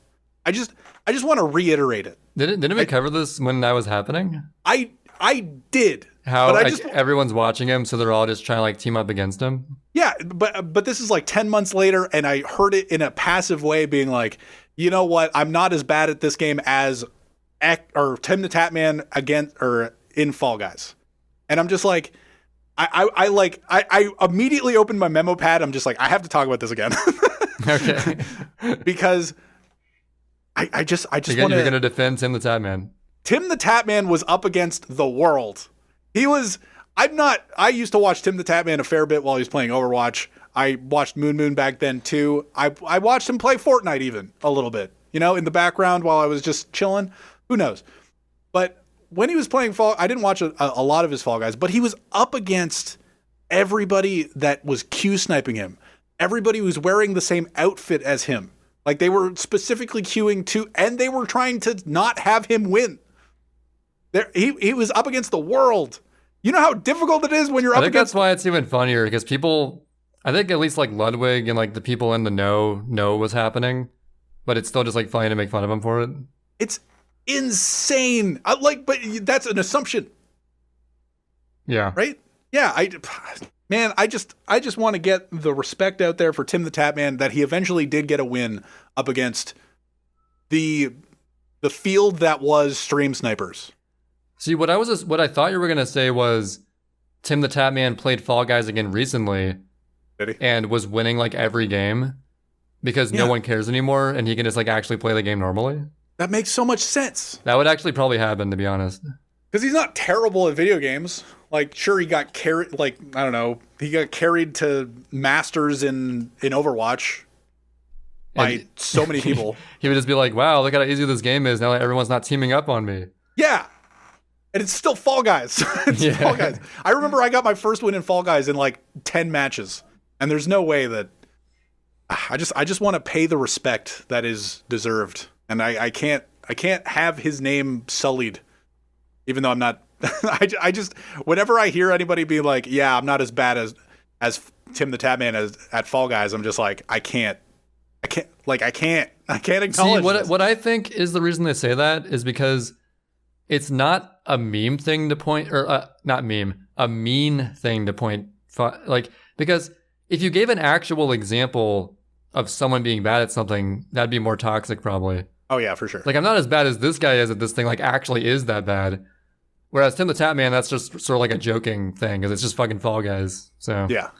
I just want to reiterate it. Didn't we cover this when that was happening? I did. How everyone's watching him, so they're all just trying to like team up against him? Yeah, but this is like 10 months later, and I heard it in a passive way being like, you know what? I'm not as bad at this game as Tim the Tatman in Fall Guys. And I'm just like, I immediately opened my memo pad. I'm just like, I have to talk about this again. Okay. Because I just want to. You're going to defend Tim the Tatman. Tim the Tatman was up against the world. I used to watch Tim the Tatman a fair bit while he was playing Overwatch. I watched Moon back then too. I watched him play Fortnite even a little bit, in the background while I was just chilling. Who knows? But when he was playing I didn't watch a lot of his Fall Guys, but he was up against everybody that was Q sniping him. Everybody was wearing the same outfit as him. Like they were specifically queuing to, and they were trying to not have him win. He was up against the world. You know how difficult it is when you're up against. That's why it's even funnier, because people, I think at least like Ludwig and like the people in the know what's happening, but it's still just like funny to make fun of him for it. It's insane. But that's an assumption. Yeah. Right? Yeah. I just want to get the respect out there for Tim the Tatman that he eventually did get a win up against the field that was stream snipers. See, what I thought you were gonna say was Tim the Tatman played Fall Guys again recently, did he? And was winning like every game because no one cares anymore, and he can just like actually play the game normally. That makes so much sense. That would actually probably happen, to be honest. Because he's not terrible at video games. Like, sure, he got carried. Like, I don't know, he got carried to Masters in Overwatch by so many people. He would just be like, "Wow, look how easy this game is now that everyone's not teaming up on me." Yeah. And it's still Fall Guys. Fall Guys. I remember I got my first win in Fall Guys in like 10 matches. And there's no way that I just want to pay the respect that is deserved. And I can't have his name sullied, even though I'm not I just whenever I hear anybody be like, yeah, I'm not as bad as Tim the Tatman as at Fall Guys, I'm just like, I can't acknowledge. See, this. what I think is the reason they say that is because it's not a meme thing to point, or not meme, a mean thing to point. Like, because if you gave an actual example of someone being bad at something, that'd be more toxic probably. Oh yeah, for sure. Like, I'm not as bad as this guy is at this thing, like actually is that bad. Whereas Tim the Tatman, that's just sort of like a joking thing because it's just fucking Fall Guys. So yeah,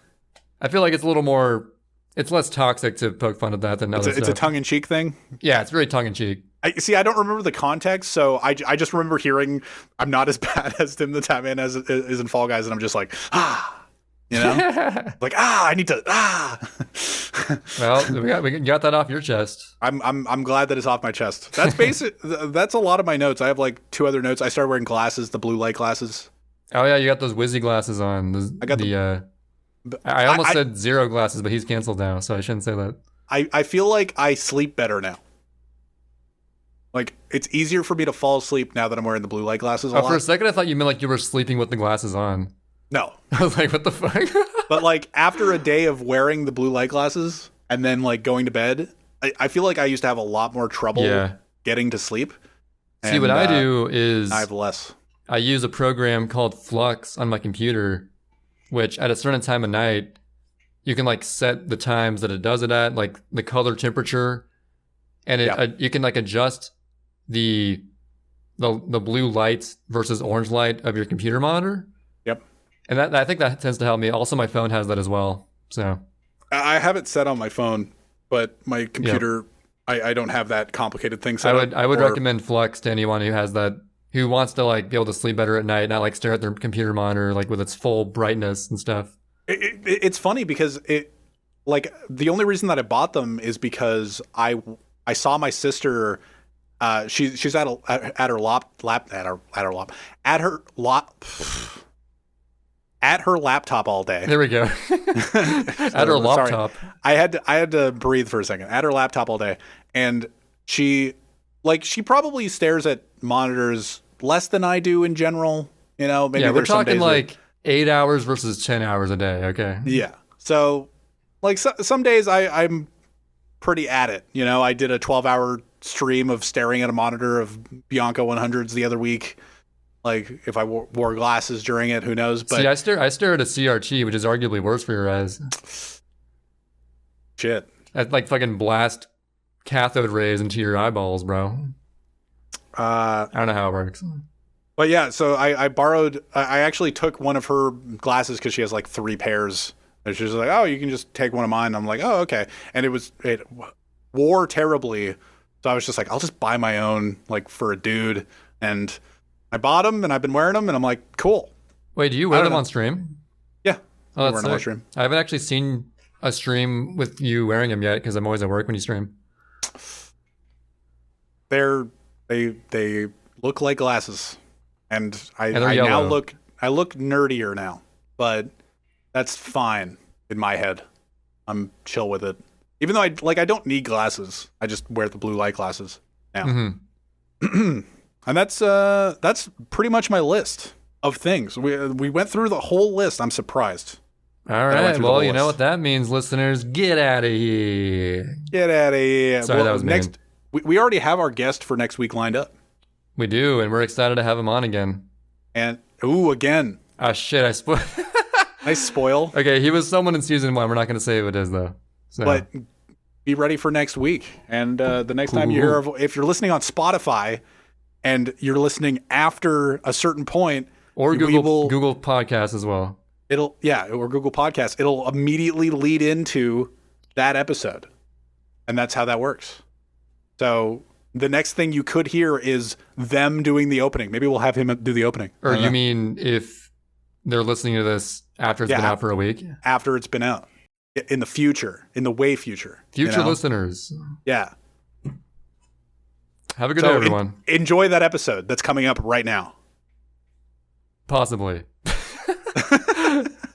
I feel like it's a little more, it's less toxic to poke fun at that than other stuff. It's a tongue-in-cheek thing? Yeah, it's very tongue-in-cheek. I don't remember the context, so I just remember hearing I'm not as bad as Tim the Tatman as is in Fall Guys, and I'm just like, you know? Like, I need to, Well, we got that off your chest. I'm glad that it's off my chest. That's basic. That's a lot of my notes. I have like 2 other notes. I started wearing glasses, the blue light glasses. Oh yeah, you got those Wizzy glasses on. I almost said zero glasses, but he's canceled now, so I shouldn't say that. I feel like I sleep better now. Like, it's easier for me to fall asleep now that I'm wearing the blue light glasses a lot. For a second, I thought you meant like you were sleeping with the glasses on. No. I was like, what the fuck? But like, after a day of wearing the blue light glasses and then like going to bed, I feel like I used to have a lot more trouble getting to sleep. See, what I do is I have less. I use a program called Flux on my computer, which at a certain time of night, you can like set the times that it does it at, like the color temperature, and you can like adjust the blue light versus orange light of your computer monitor. Yep. And I think that tends to help me. Also, my phone has that as well. So I have it set on my phone, but my computer, I don't have that complicated thing set I would recommend Flux to anyone who has that, who wants to like be able to sleep better at night, not like stare at their computer monitor like with its full brightness and stuff. It's funny because like the only reason that I bought them is because I saw my sister. She's at her laptop all day. There we go. At her laptop. I had to breathe for a second. At her laptop all day, and she probably stares at monitors less than I do in general. You know, maybe we're talking like 8 hours versus 10 hours a day. Okay. Yeah. So, like some days I'm pretty at it. You know, I did a 12-hour stream of staring at a monitor of Bianca 100s the other week. Like, if I wore glasses during it, who knows? But see, I stare at a CRT, which is arguably worse for your eyes. Shit. I'd like fucking blast cathode rays into your eyeballs, bro. I don't know how it works. But yeah, so I actually took one of her glasses because she has like 3 pairs. And she was like, oh, you can just take one of mine. I'm like, oh, okay. And it wore terribly. So I was just like, I'll just buy my own, like, for a dude. And I bought them, and I've been wearing them, and I'm like, cool. Wait, do you wear them on stream? Yeah. Oh, that's sick. On stream. I haven't actually seen a stream with you wearing them yet, because I'm always at work when you stream. They look like glasses. And I now look nerdier now. But that's fine in my head. I'm chill with it. Even though I don't need glasses. I just wear the blue light glasses now. Mm-hmm. And that's pretty much my list of things. We went through the whole list. I'm surprised. All right. Well, you know what that means, listeners. Get out of here. Get out of here. Sorry, that was next. We already have our guest for next week lined up. We do, and we're excited to have him on again. And again. Ah, shit! I spoiled. Nice spoil. Okay, he was someone in season 1. We're not going to say who it is, though. So. But be ready for next week. And the next time you hear, if you're listening on Spotify and you're listening after a certain point, or Google Podcasts as well. Or Google Podcasts. It'll immediately lead into that episode, and that's how that works. So the next thing you could hear is them doing the opening. Maybe we'll have him do the opening. Or you mean if they're listening to this after it's been out for a week? After it's been out. In the future. In the way future. Future listeners. Yeah. Have a good day, everyone. Enjoy that episode that's coming up right now. Possibly.